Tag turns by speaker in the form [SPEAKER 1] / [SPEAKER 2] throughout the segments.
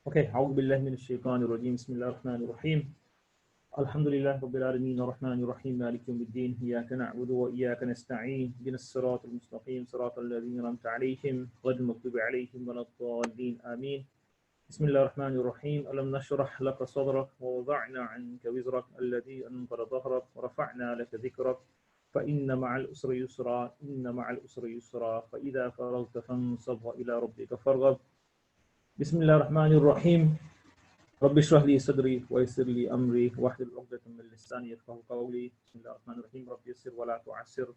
[SPEAKER 1] Okay, أعوذ بالله من الشيطان الرجيم بسم الله الرحمن الرحيم الحمد لله رب العالمين الرحمن الرحيم مالك يوم الدين إياك نعبد وإياك نستعين اهدنا الصراط المستقيم صراط الذين أنعمت عليهم غير المغضوب عليهم ولا الضالين آمين بسم الله الرحمن الرحيم ألم نشرح لك صدرك ووضعنا عنك وزرك الذي أنقض ظهرك ورفعنا لك ذكرك فإن مع الأسر يسرا إن مع الأسر يسرا فإذا فرغت فانصب إلى ربك فارغب بسم الله الرحمن الرحيم رب اشرح لي صدري ويسر لي امري واحلل عقدة من لساني يفقهوا قولي بسم الله الرحمن الرحيم رب يسر ولا تعسر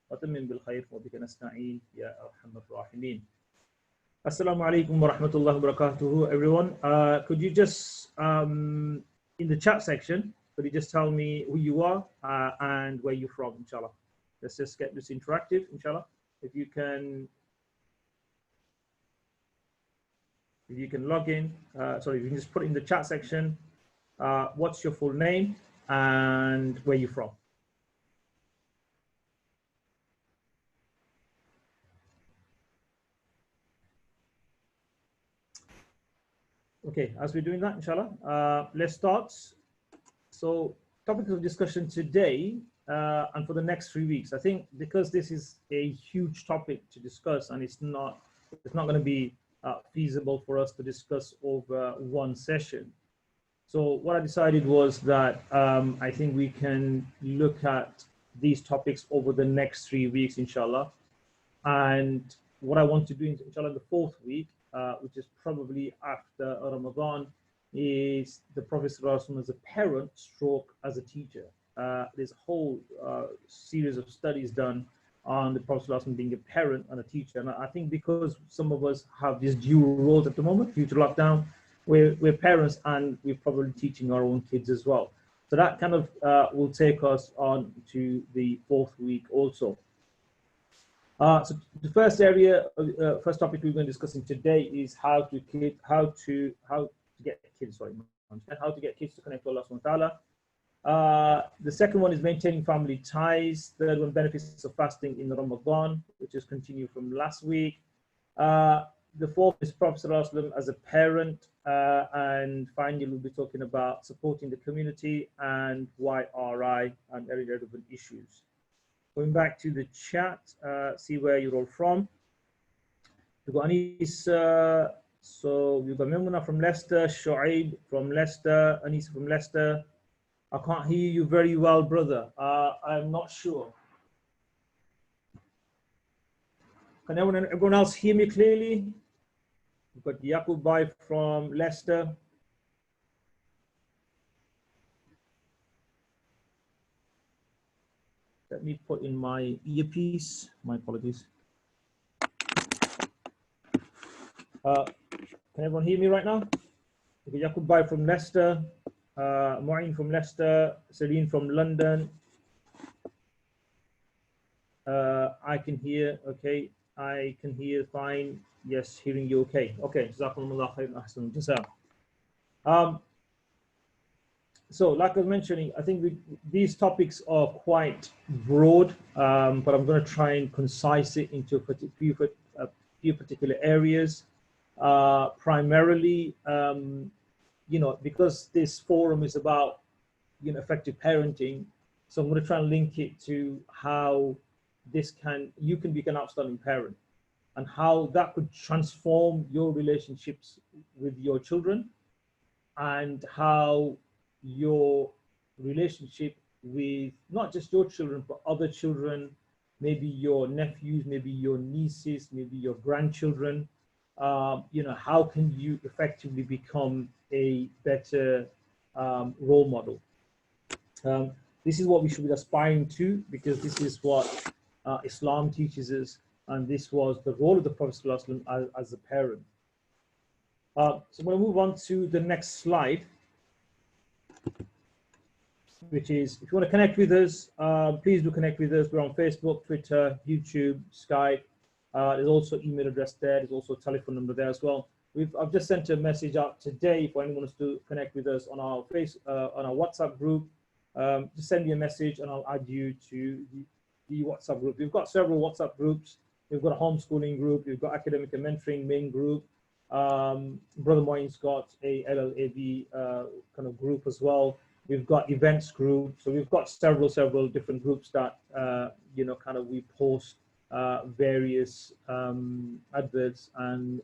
[SPEAKER 1] وتمم بالخير وبك نستعين يا ارحم الراحمين. Assalamu alaikum wa rahmatullahi wa barakatuhu, everyone. Could you just in the chat section, could you just tell me who you are and where you're from, inshallah? Let's just get this interactive, inshallah. If you can log in, sorry, you can just put in the chat section, what's your full name and where you're from. Okay, as we're doing that, inshallah, let's start. So, topic of discussion today and for the next 3 weeks, I think because this is a huge topic to discuss and it's not going to be feasible for us to discuss over one session. So what I decided was that I think we can look at these topics over the next 3 weeks, inshallah. And what I want to do, inshallah, the 4th week, which is probably after Ramadan, is the Prophet as a parent stroke as a teacher. There's a whole series of studies done on the Prophet being a parent and a teacher. And I think because some of us have these dual roles at the moment due to lockdown, we're parents and we're probably teaching our own kids as well. So that kind of will take us on to the 4th week also. So the first area, first topic we're going to be discussing today is how to get kids to connect to Allah subhanahu wa ta'ala. The second one is maintaining family ties. Third one, benefits of fasting in Ramadan, which is continued from last week. The fourth is Prophet as a parent. And finally, we'll be talking about supporting the community and YRI and very relevant issues. Going back to the chat, see where you're all from. We've got Anis, so we've got Memuna from Leicester, Shoaib from Leicester, Anis from Leicester. I can't hear you very well, brother. I'm not sure. Can everyone else hear me clearly? We've got Yaqub Bhai from Leicester. Let me put in my earpiece. My apologies. Can everyone hear me right now? Okay, Yaqub Bhai from Leicester, Maureen from Leicester, Celine from London. I can hear, okay. I can hear fine. Yes, hearing you okay. Okay, Jazakumullah khairan ahsan jaza. So like I was mentioning, I think these topics are quite broad, but I'm going to try and concise it into a few particular areas. Primarily, because this forum is about, effective parenting, so I'm going to try and link it to how you can be an outstanding parent and how that could transform your relationships with your children and how your relationship with not just your children, but other children, maybe your nephews, maybe your nieces, maybe your grandchildren, how can you effectively become a better role model? This is what we should be aspiring to, because this is what Islam teaches us, and this was the role of the Prophet as a parent. So I'm going to move on to the next slide, which is, if you want to connect with us, please do connect with us. We're on Facebook, Twitter, YouTube, Skype. There's also email address there. There's also a telephone number there as well. I've just sent a message out today for anyone wants to connect with us on our WhatsApp group. Just send me a message and I'll add you to the WhatsApp group. We've got several WhatsApp groups. We've got a homeschooling group. We've got Academica mentoring main group. Brother Moin's got a LLAB kind of group as well. We've got events group. So we've got several different groups that, you know, kind of we post various adverts and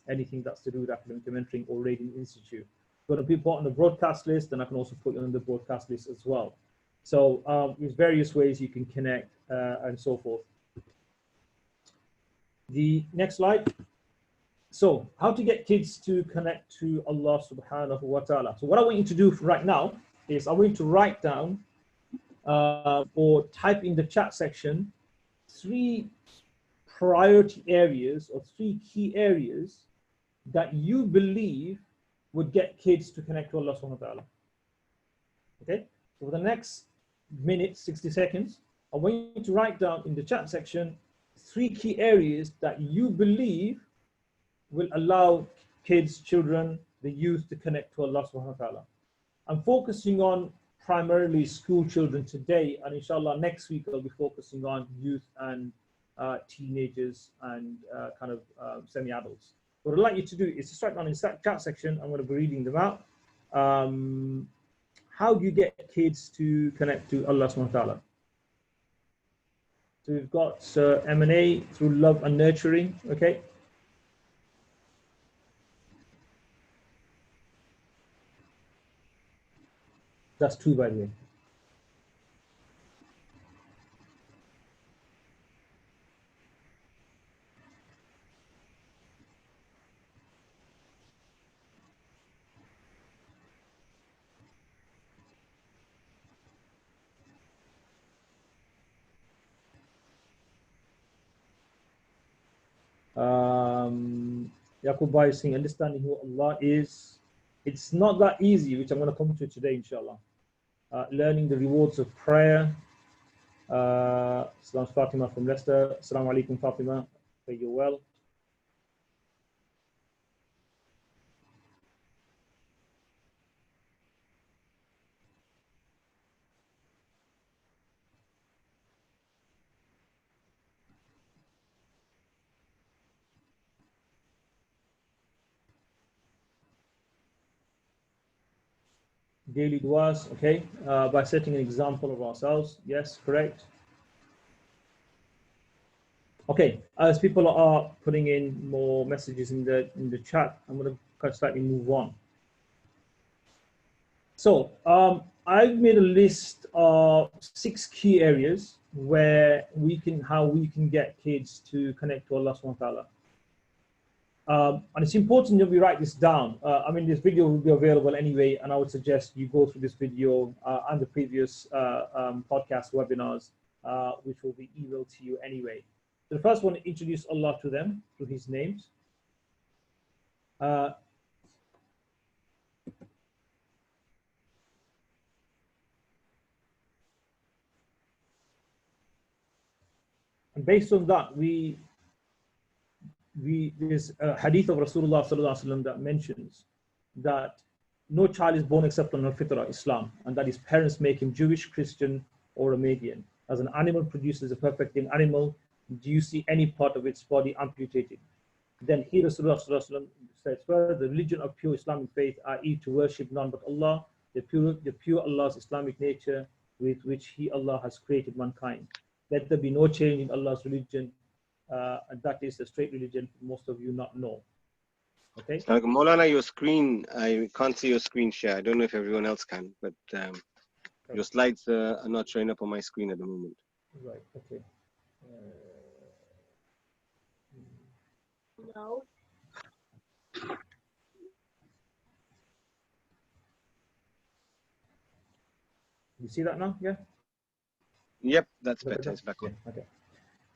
[SPEAKER 1] anything that's to do with academic mentoring or Rating Institute. Going to be put on the broadcast list, and I can also put you on the broadcast list as well. So there's various ways you can connect and so forth. The next slide. So how to get kids to connect to Allah subhanahu wa ta'ala. So what I want you to do right now is I want you to write down or type in the chat section 3 priority areas or 3 key areas that you believe would get kids to connect to Allah subhanahu wa ta'ala. Okay, so for the next minute, 60 seconds, I want you to write down in the chat section 3 key areas that you believe will allow kids, children, the youth to connect to Allah subhanahu wa ta'ala. I'm focusing on primarily school children today, and inshallah next week I'll be focusing on youth and teenagers and kind of semi-adults. What I'd like you to do is just write down in the chat section. I'm going to be reading them out. How do you get kids to connect to Allah subhanahu wa ta'ala? So we've got M&A through love and nurturing. Okay. That's 2, by the way. Yaqub Bhai is saying, understanding who Allah is. It's not that easy, which I'm going to come to today, inshallah. Learning the rewards of prayer. Salam Fatima from Leicester. Assalamu alaikum, Fatima. Hope you're well. Daily duas, okay, by setting an example of ourselves. Yes, correct. Okay, as people are putting in more messages in the chat, I'm going to kind of slightly move on. So I've made a list of 6 key areas where how we can get kids to connect to Allah subhanahu wa ta'ala. And it's important that we write this down. I mean, this video will be available anyway, and I would suggest you go through this video and the previous podcast webinars, which will be emailed to you anyway. So the first one, introduce Allah to them through His names. And based on that, there's a hadith of Rasulullah sallallahu alaihi wasallam that mentions that no child is born except on al-fitra, Islam, and that his parents make him Jewish, Christian, or a Median. As an animal produces a perfect animal, do you see any part of its body amputated? Then he, Rasulullah sallallahu alaihi wasallam, says further, the religion of pure Islamic faith, i.e. to worship none but Allah, the pure Allah's Islamic nature with which He, Allah, has created mankind. Let there be no change in Allah's religion, and that is the straight religion most of you not know. Okay.
[SPEAKER 2] Maulana, your screen, I can't see your screen share. I don't know if everyone else can, but your slides are not showing up on my screen at the moment.
[SPEAKER 1] Right. Okay.
[SPEAKER 3] No.
[SPEAKER 1] You see that now? Yeah.
[SPEAKER 2] Yep, that's better. It's back on.
[SPEAKER 1] Okay.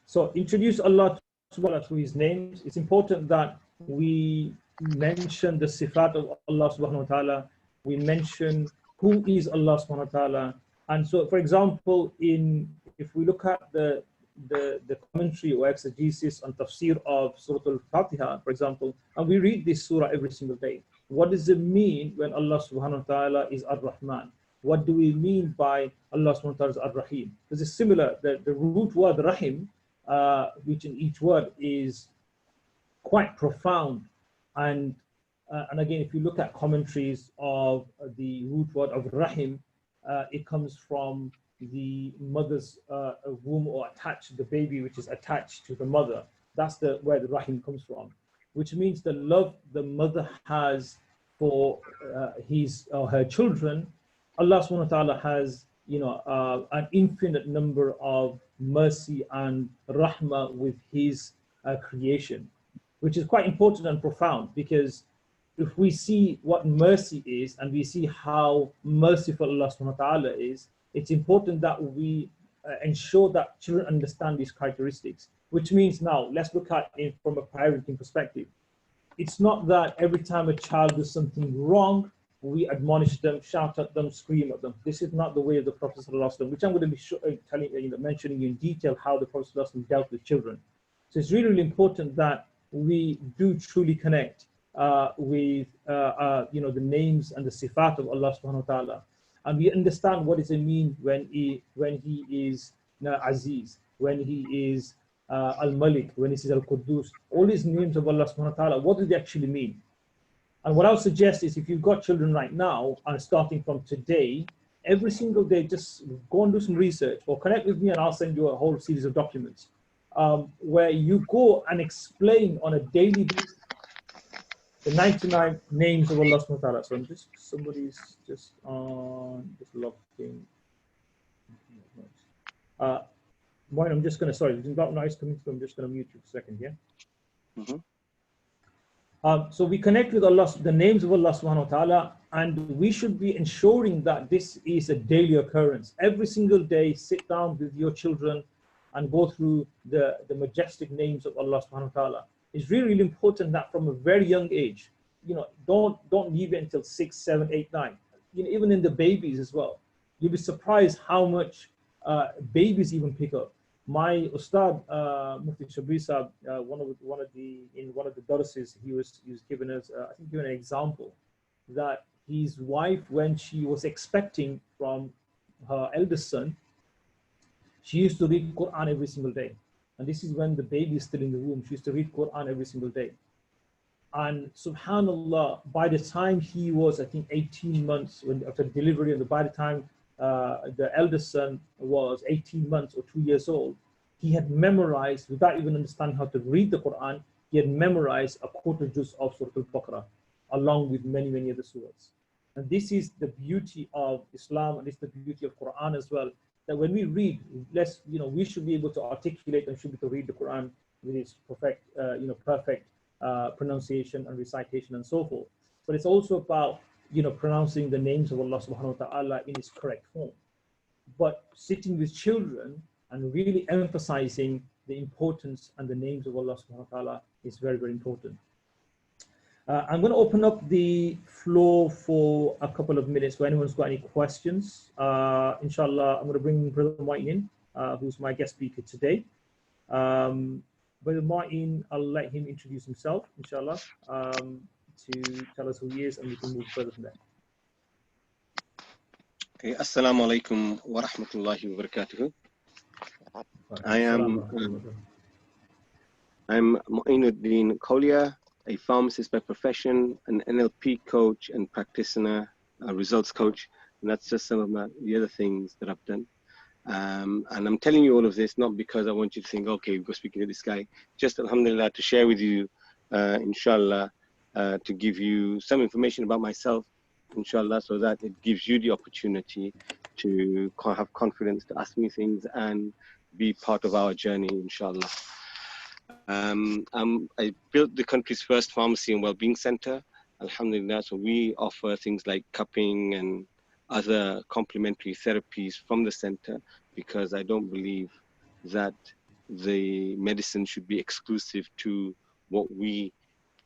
[SPEAKER 1] So introduce Allah through His names. It's important that we mention the sifat of Allah subhanahu wa ta'ala. We mention who is Allah subhanahu wa ta'ala. And so, for example, if we look at the commentary or exegesis and tafsir of Surah Al-Fatiha, for example, and we read this surah every single day. What does it mean when Allah subhanahu wa ta'ala is Ar-Rahman? What do we mean by Allah subhanahu wa ta'ala is Ar-Rahim? Because it's similar, the root word Rahim, which in each word is quite profound. And again, if you look at commentaries of the root word of rahim, it comes from the mother's womb, or attached, the baby which is attached to the mother. That's where the rahim comes from, which means the love the mother has for his or her children. Allah subhanahu wa ta'ala has, an infinite number of mercy and rahmah with his creation, which is quite important and profound, because if we see what mercy is and we see how merciful Allah subhanahu wa ta'ala is, it's important that we ensure that children understand these characteristics, which means now let's look at it from a parenting perspective. It's not that every time a child does something wrong, we admonish them, shout at them, scream at them. This is not the way of the Prophet ﷺ, which I'm going to be mentioning in detail how the Prophet ﷺ dealt with children. So it's really, really important that we do truly connect with the names and the sifat of Allah subhanahu wa ta'ala, and we understand what does it mean when he is Aziz, when he is Al-Malik, when he says Al-Quddus. All these names of Allah subhanahu wa ta'ala, what do they actually mean? And what I would suggest is, if you've got children right now and starting from today, every single day, just go and do some research or connect with me and I'll send you a whole series of documents where you go and explain on a daily basis the 99 names of Allah subhanahu wa ta'ala. So somebody's just on this log thing. I'm just going to, sorry, there's got noise coming through. I'm just going to mute you for a second here.
[SPEAKER 2] Mm-hmm.
[SPEAKER 1] So we connect with Allah, the names of Allah subhanahu wa ta'ala, and we should be ensuring that this is a daily occurrence. Every single day, sit down with your children and go through the majestic names of Allah subhanahu wa ta'ala. It's really, really important that from a very young age, don't leave it until 6, 7, 8, 9. Even in the babies as well. You'll be surprised how much babies even pick up. My Ustad, Mufti Shabri Sahab, one of the darases, he was given us, given an example that his wife, when she was expecting from her eldest son, she used to read Quran every single day. And this is when the baby is still in the womb. She used to read Quran every single day. And subhanallah, by the time he was, 18 months after delivery, and by the time the eldest son was 18 months or 2 years old, he had memorized, without even understanding how to read the Quran, he had memorized a quarter juz of Surah Al-Baqarah, along with many, many other surahs. And this is the beauty of Islam, and it's the beauty of Quran as well, that when we read, we should be able to articulate and should be able to read the Quran with its perfect pronunciation and recitation and so forth. But it's also about pronouncing the names of Allah subhanahu wa ta'ala in its correct form. But sitting with children and really emphasizing the importance and the names of Allah subhanahu wa ta'ala is very, very important. I'm going to open up the floor for a couple of minutes for anyone's got any questions. Inshallah, I'm going to bring Brother Martin in, who's my guest speaker today. Brother Martin, I'll let him introduce himself, inshallah, to tell us who he is, and we can move further from there.
[SPEAKER 2] Okay, Assalamu alaikum wa rahmatullahi wa barakatuhu. I'm Mu'inuddin Kolia, a pharmacist by profession, an NLP coach and practitioner, a results coach, and that's just some of the other things that I've done. And I'm telling you all of this not because I want you to think, okay, we'll go speaking to this guy, just alhamdulillah to share with you, inshallah, to give you some information about myself, inshallah, so that it gives you the opportunity to have confidence to ask me things and be part of our journey, inshallah. I built the country's first pharmacy and wellbeing center, alhamdulillah. So we offer things like cupping and other complementary therapies from the center, because I don't believe that the medicine should be exclusive to what we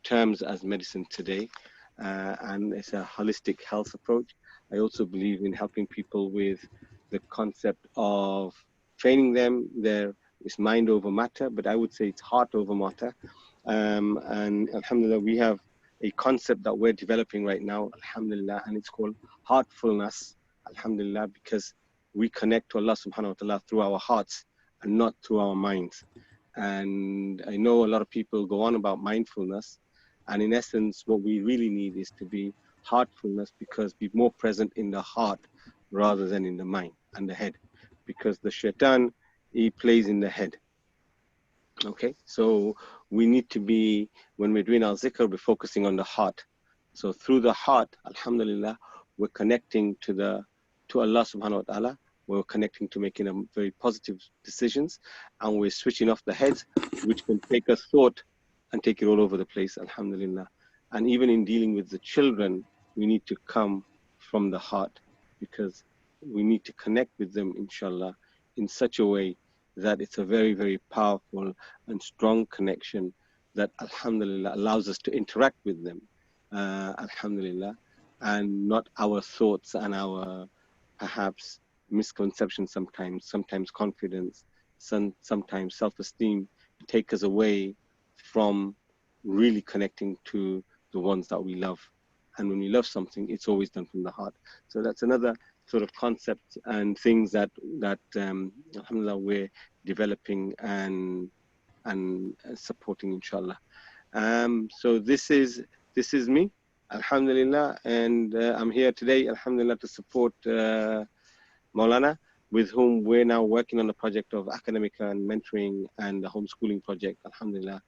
[SPEAKER 2] terms as medicine today. And it's a holistic health approach. I also believe in helping people with the concept of training them. There is mind over matter, but I would say it's heart over matter. And alhamdulillah, we have a concept that we're developing right now, alhamdulillah, and it's called heartfulness, alhamdulillah, because we connect to Allah subhanahu wa ta'ala through our hearts and not through our minds. And I know a lot of people go on about mindfulness, And in essence, what we really need is to be heartfulness, because be more present in the heart rather than in the mind and the head, because the shaitan, he plays in the head. Okay, so we need to be, when we're doing our zikr, we're focusing on the heart. So through the heart, alhamdulillah, we're connecting to Allah subhanahu wa ta'ala. We're connecting to making very positive decisions, and we're switching off the heads, which can take a thought and take it all over the place, alhamdulillah. And even in dealing with the children, we need to come from the heart, because we need to connect with them, inshallah, in such a way that it's a very, very powerful and strong connection that, alhamdulillah, allows us to interact with them, alhamdulillah, and not our thoughts and our perhaps misconceptions sometimes confidence, sometimes self-esteem take us away from really connecting to the ones that we love. And when we love something, it's always done from the heart. So that's another sort of concept and things that alhamdulillah, we're developing and supporting, inshallah. So this is me, alhamdulillah, and I'm here today, alhamdulillah, to support Maulana, with whom we're now working on the project of Academica and mentoring and the homeschooling project, alhamdulillah,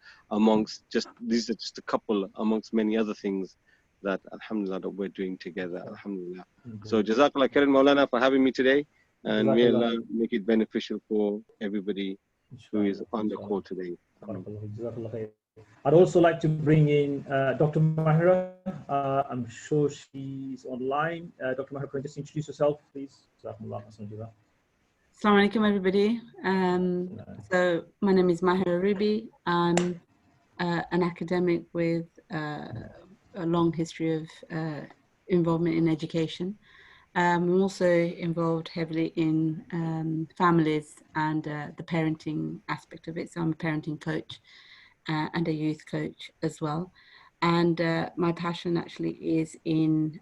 [SPEAKER 2] these are just a couple amongst many other things that, alhamdulillah, that we're doing together, alhamdulillah. So Jazakallah khairan, Maulana, for having me today, and may Allah make it beneficial for everybody who is on the call today.
[SPEAKER 1] I'd also like to bring in Dr. Mahira. I'm sure she's online. Dr. Mahira, can you just introduce yourself, please?
[SPEAKER 3] Assalamu alaikum, everybody. So my name is Mahira Ruby. I'm an academic with a long history of involvement in education. I'm also involved heavily in families and the parenting aspect of it. So I'm a parenting coach and a youth coach as well. And my passion actually is in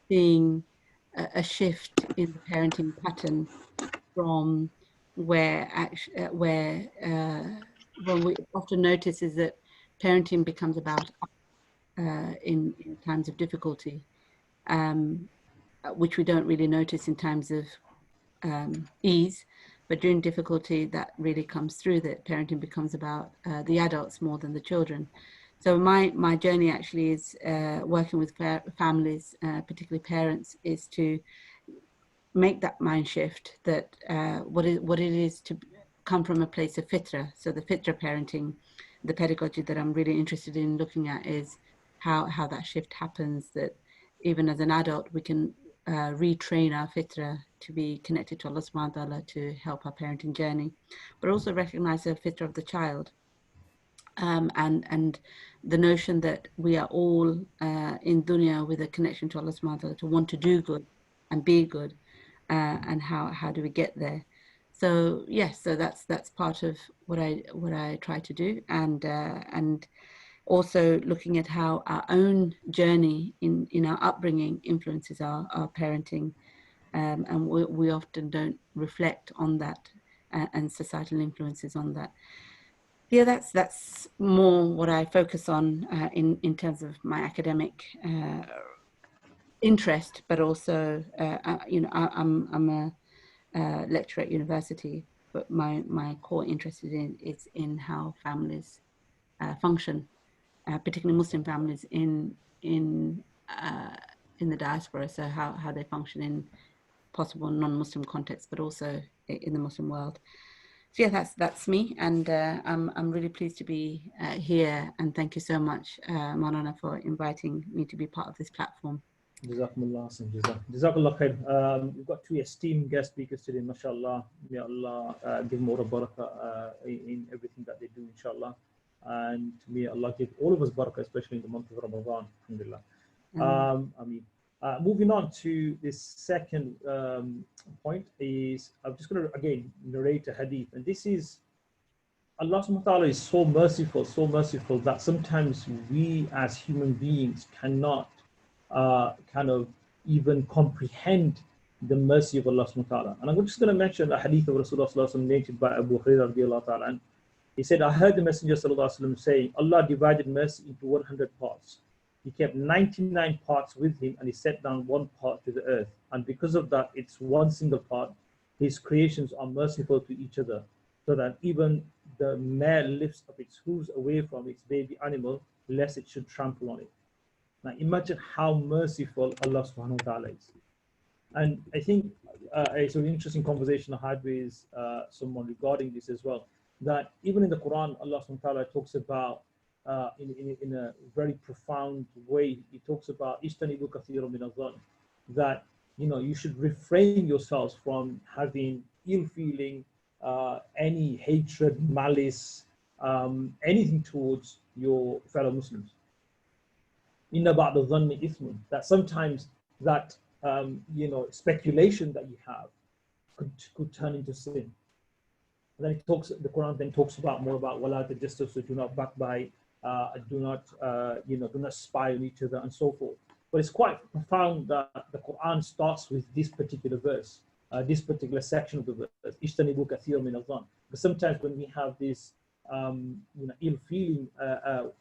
[SPEAKER 3] seeing a shift in the parenting pattern from where what we often notice is that parenting becomes about in times of difficulty, which we don't really notice in times of ease, but during difficulty that really comes through, that parenting becomes about the adults more than the children. So my journey actually is working with families, particularly parents, is to make that mind shift that what it is to come from a place of fitra. So the fitra parenting, the pedagogy that I'm really interested in looking at is how that shift happens, that even as an adult we can retrain our fitra to be connected to Allah subhanahu wa ta'ala to help our parenting journey, but also recognize the fitra of the child. And the notion that we are all in dunya with a connection to Allah subhanahu wa ta'ala to want to do good and be good, and how do we get there? So yes, so that's part of what I try to do, and also looking at how our own journey in our upbringing influences our parenting, and we often don't reflect on that, and societal influences on that. Yeah, that's more what I focus on in terms of my academic interest, but also I'm a lecturer at university, but my core interest is in how families function, particularly Muslim families in the diaspora. So how they function in possible non-Muslim contexts, but also in the Muslim world. So yeah, that's me, and I'm really pleased to be here, and thank you so much, Maulana, for inviting me to be part of this platform.
[SPEAKER 1] Jazakumullah, Jazakallah khair. We've got two esteemed guest speakers today, mashallah. May Allah give more barakah in everything that they do, inshallah. And may Allah give all of us barakah, especially in the month of Ramadan, alhamdulillah. Moving on to this second point is, I'm just going to again narrate a hadith, and this is, Allah subhanahu wa ta'ala is so merciful that sometimes we as human beings cannot kind of even comprehend the mercy of Allah subhanahu wa ta'ala. And I'm just going to mention a hadith of Rasulullah sallallahu alaihi wasallam narrated by Abu Hurairah radiallahu ta'ala. He said, I heard the Messenger ﷺ saying, Allah divided mercy into 100 parts. He kept 99 parts with him and he set down one part to the earth. And because of that, it's one single part. His creations are merciful to each other, so that even the mare lifts up its hooves away from its baby animal, lest it should trample on it. Now imagine how merciful Allah subhanahu wa ta'ala is. And I think it's an interesting conversation I had with someone regarding this as well, that even in the Quran, Allah subhanahu wa ta'ala talks about, in a very profound way, he talks about "Ijtanibu kathiran min adh-dhann," that you should refrain yourselves from having ill feeling, any hatred, malice, anything towards your fellow Muslims. Inna ba'da dhanni ithmun, that sometimes that speculation that you have could turn into sin. And then the Quran then talks about more about wala tajassasu, so do not backbite, do not spy on each other and so forth. But it's quite profound that the Quran starts with this particular verse, this particular section of the verse, "Ijtanibu kathiran min adh-dhann." But sometimes when we have this ill feeling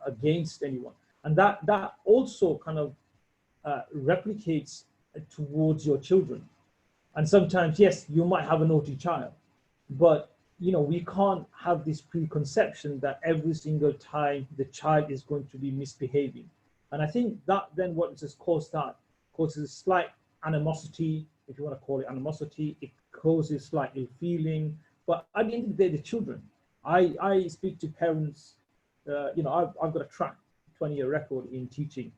[SPEAKER 1] against anyone, and that also kind of replicates towards your children. And sometimes, yes, you might have a naughty child, but we can't have this preconception that every single time the child is going to be misbehaving. And I think that then what has caused that causes slight animosity, if you want to call it animosity. It causes slight ill feeling. But at the end of the day, the children, I speak to parents, I've got a track 20-year record in teaching,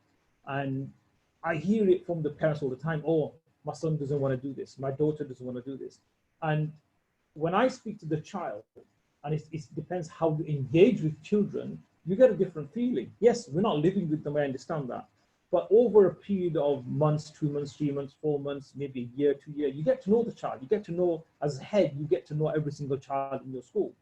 [SPEAKER 1] and I hear it from the parents all the time. Oh, my son doesn't want to do this. My daughter doesn't want to do this. And when I speak to the child, and it depends how you engage with children, you get a different feeling. Yes, we're not living with them, I understand that. But over a period of months, 2 months, 3 months, 4 months, maybe a year, 2 years, you get to know the child. You get to know, as a head, you get to know every single child in your school.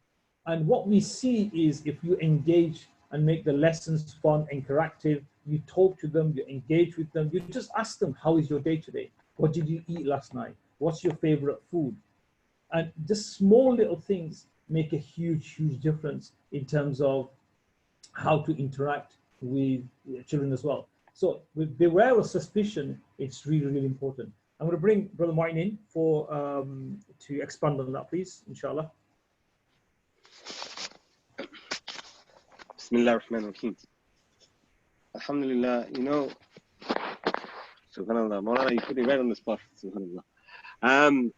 [SPEAKER 1] And what we see is if you engage and make the lessons fun, interactive, you talk to them, you engage with them, you just ask them, how is your day today? What did you eat last night? What's your favorite food? And just small little things make a huge, huge difference in terms of how to interact with children as well. So beware of suspicion, it's really, really important. I'm going to bring Brother Moin in for to expand on that, please, inshallah.
[SPEAKER 2] Bismillah ar-Rahman ar-Rahim. Alhamdulillah, subhanallah, Maulana, you put it right on the spot, subhanallah.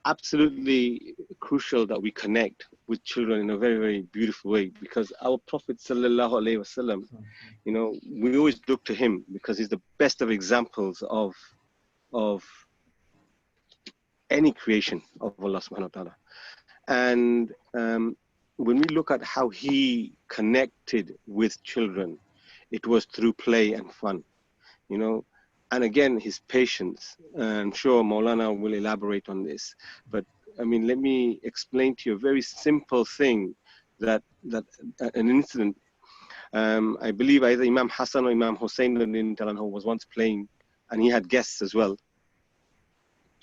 [SPEAKER 2] Absolutely crucial that we connect with children in a very, very beautiful way, because our Prophet sallallahu alaihi wasallam, we always look to him because he's the best of examples of any creation of Allah subhanahu wa ta'ala. And when we look at how he connected with children, it was through play and fun, and again, his patience. I'm sure Maulana will elaborate on this, but I mean, let me explain to you a very simple thing that an incident. I believe either Imam Hassan or Imam Hussein was once playing, and he had guests as well,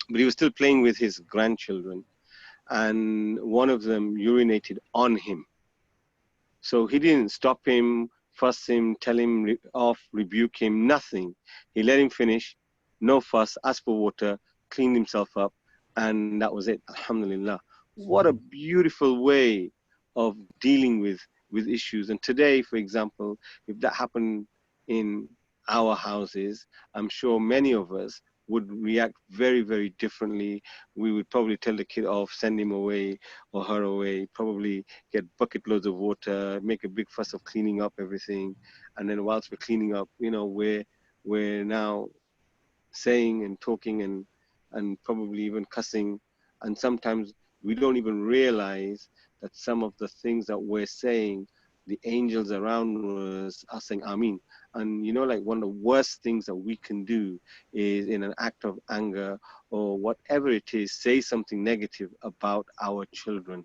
[SPEAKER 2] but he was still playing with his grandchildren, and one of them urinated on him. So he didn't stop him, fuss him, tell him off, rebuke him, nothing. He let him finish, no fuss, asked for water, cleaned himself up, and that was it. Alhamdulillah. What a beautiful way of dealing with issues. And today, for example, if that happened in our houses, I'm sure many of us would react very, very differently. We would probably tell the kid off, send him away or her away, probably get bucket loads of water, make a big fuss of cleaning up everything. And then whilst we're cleaning up, we're now saying and talking and probably even cussing. And sometimes we don't even realize that some of the things that we're saying, the angels around us are saying Ameen. And like one of the worst things that we can do is, in an act of anger or whatever it is, say something negative about our children.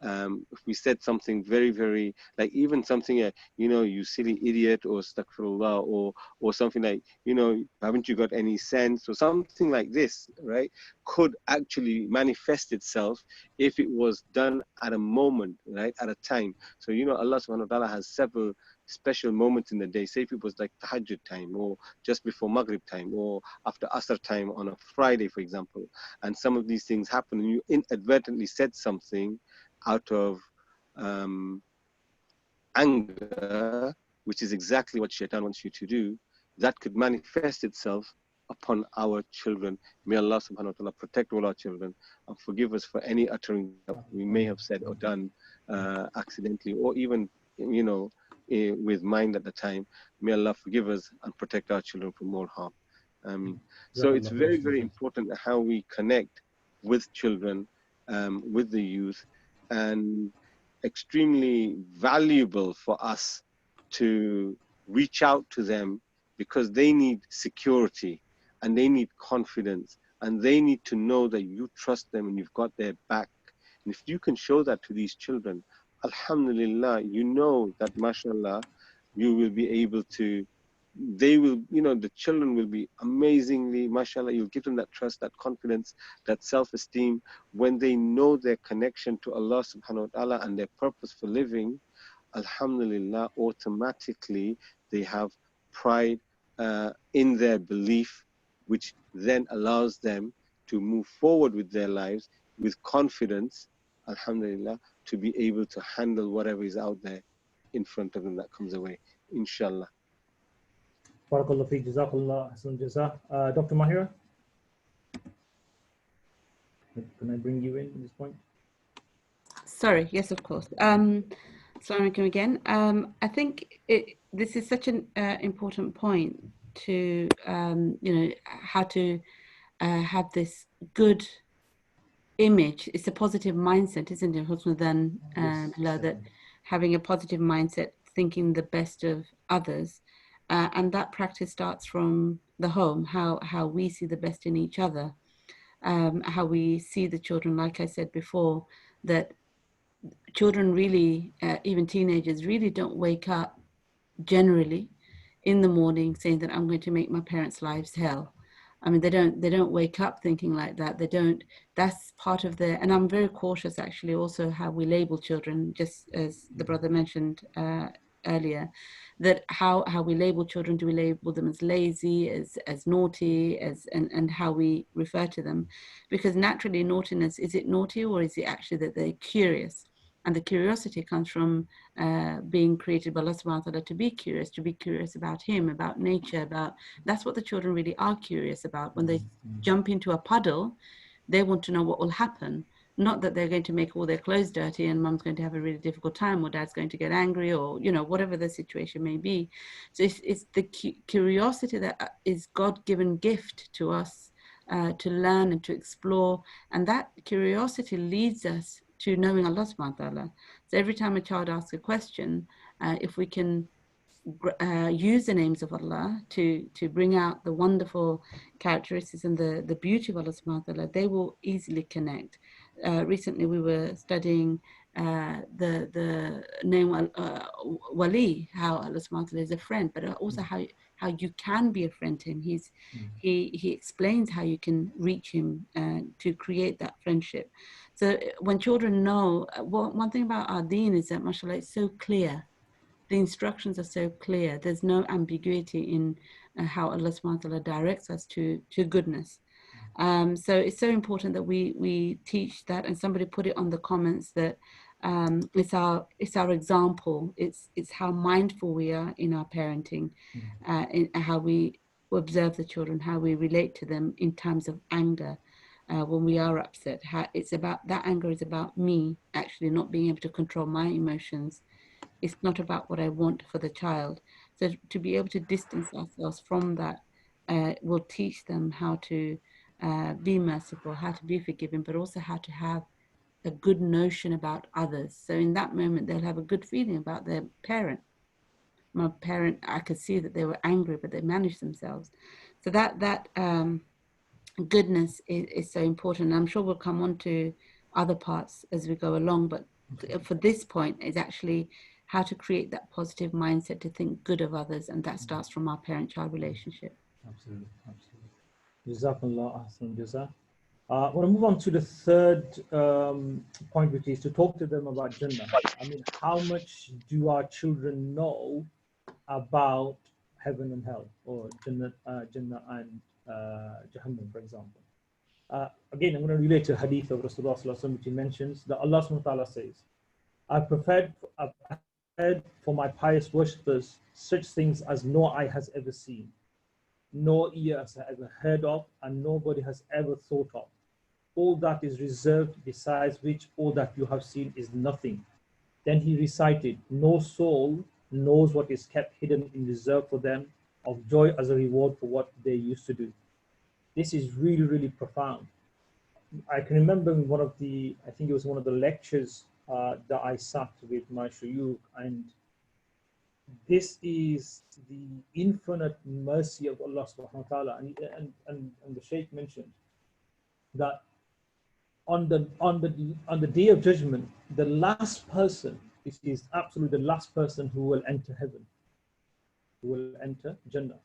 [SPEAKER 2] If we said something very, very, like even something, you know, you silly idiot, or astaghfirullah, or something like, you know, haven't you got any sense, or something like this, right, could actually manifest itself if it was done at a moment, right, at a time. So, you know, Allah subhanahu wa ta'ala has several special moments in the day. Say if it was like tahajjud time, or just before maghrib time, or after asr time on a Friday, for example, and some of these things happen and you inadvertently said something out of anger, which is exactly what shaitan wants you to do, that could manifest itself upon our children. May Allah subhanahu wa ta'ala protect all our children and forgive us for any uttering that we may have said or done accidentally, or even, you know, with mind at the time. May Allah forgive us and protect our children from all harm. So it's very, very important how we connect with children, with the youth, and extremely valuable for us to reach out to them, because they need security and they need confidence and they need to know that you trust them and you've got their back. And if you can show that to these children, alhamdulillah, you know that mashallah, you will be able to, they will, you know, the children will be amazingly, mashallah, you'll give them that trust, that confidence, that self-esteem. When they know their connection to Allah subhanahu wa ta'ala and their purpose for living, alhamdulillah, automatically they have pride in their belief, which then allows them to move forward with their lives with confidence, alhamdulillah, to be able to handle whatever is out there in front of them that comes away, inshallah.
[SPEAKER 1] Barakallah fi, jazakallah, ahsan jaza. Dr. Mahira, can I bring you in at this point?
[SPEAKER 3] Sorry, yes, of course. Assalamu alaikum again. I think this is such an important point to, you know, how to have this good image. It's a positive mindset, isn't it, Husna, then, that having a positive mindset, thinking the best of others, and that practice starts from the home, how we see the best in each other, how we see the children. Like I said before, that children really, even teenagers, really don't wake up generally in the morning saying that I'm going to make my parents' lives hell. I mean, they don't wake up thinking like that. They don't, that's part of their, and I'm very cautious actually also how we label children, just as the brother mentioned earlier, that how we label children. Do we label them as lazy, as naughty, and how we refer to them? Because naturally naughtiness, is it naughty, or is it actually that they're curious? And the curiosity comes from being created by Allah subhanahu wa ta'ala to be curious about him, about nature, about, that's what the children really are curious about. When they jump into a puddle, they want to know what will happen. Not that they're going to make all their clothes dirty and mum's going to have a really difficult time, or dad's going to get angry, or, you know, whatever the situation may be. So it's the curiosity that is God-given gift to us to learn and to explore. And that curiosity leads us to knowing Allah subhanahu wa ta'ala. So every time a child asks a question, if we can use the names of Allah to bring out the wonderful characteristics and the beauty of Allah subhanahu wa ta'ala, they will easily connect. Recently we were studying the name Wali, how Allah subhanahu wa ta'ala is a friend, but also how you can be a friend to him. He explains how you can reach him to create that friendship. So when children know, one thing about our deen is that, mashallah, it's so clear. The instructions are so clear. There's no ambiguity in how Allah subhanahu wa ta'ala directs us to goodness. So it's so important that we teach that, and somebody put it on the comments that it's our example. It's how mindful we are in our parenting, in how we observe the children, how we relate to them in times of anger. When we are upset, it's about, that anger is about me actually not being able to control my emotions. It's not about what I want for the child. So to be able to distance ourselves from that will teach them how to be merciful, how to be forgiving, but also how to have a good notion about others. So in that moment, they'll have a good feeling about their parent. My parent, I could see that they were angry, but they managed themselves. So that goodness is so important. I'm sure we'll come on to other parts as we go along, but for this point is actually how to create that positive mindset to think good of others, and that starts from our parent-child relationship.
[SPEAKER 1] Absolutely, absolutely. Jazakallah ahsan jaza. I want to move on to the third point, which is to talk to them about Jannah. I mean, how much do our children know about heaven and hell, or Jannah and Jahannam, for example? Again, I'm going to relate to a hadith of Rasulullah sallallahu alaihi wasallam, which he mentions that Allah subhanahu wa ta'ala says, I've prepared for my pious worshippers such things as no eye has ever seen, no ear has ever heard of, and nobody has ever thought of. All that is reserved, besides which all that you have seen is nothing. Then he recited, no soul knows what is kept hidden in reserve for them of joy as a reward for what they used to do. This is really, really profound. I can remember in one of the, I think it was one of the lectures that I sat with my shuyukh, and this is the infinite mercy of Allah subhanahu wa ta'ala. And the Shaykh mentioned that on the day of judgment, the last person is absolutely the last person who will enter heaven, who will enter Jannah.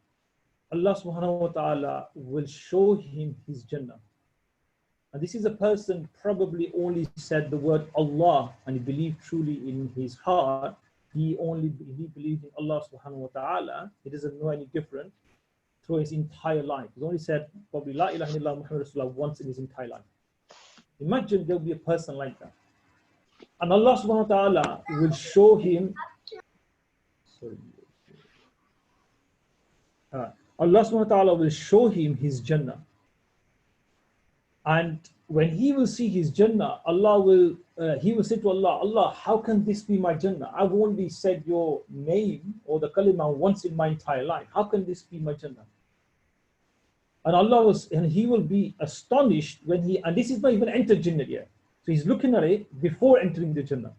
[SPEAKER 1] Allah subhanahu wa ta'ala will show him his Jannah. And this is a person probably only said the word Allah, and he believed truly in his heart. He believed in Allah subhanahu wa ta'ala. He doesn't know any different through his entire life. He's only said probably La ilaha illallah Muhammad Rasulullah once in his entire life. Imagine there'll be a person like that. And Allah subhanahu wa ta'ala will show him, Allah subhanahu wa ta'ala will show him his Jannah. And when he will see his Jannah, he will say to Allah, Allah, how can this be my Jannah? I've only said your name or the kalima once in my entire life. How can this be my Jannah? And he will be astonished and this is not even entered Jannah yet. So he's looking at it before entering the Jannah.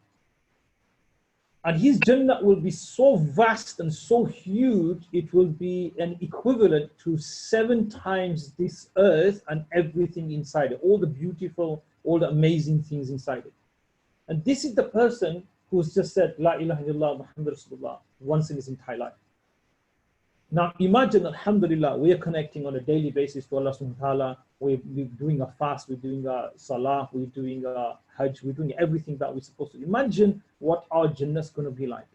[SPEAKER 1] And his Jannah will be so vast and so huge, it will be an equivalent to 7 times this earth and everything inside it, all the beautiful, all the amazing things inside it. And this is the person who's just said, La ilaha illallah Muhammad Rasulullah once in his entire life. Now imagine, alhamdulillah, we are connecting on a daily basis to Allah subhanahu wa ta'ala. We're doing a fast, we're doing a salah, we're doing a hajj, we're doing everything that we're supposed to. Imagine what our Jannah is going to be like.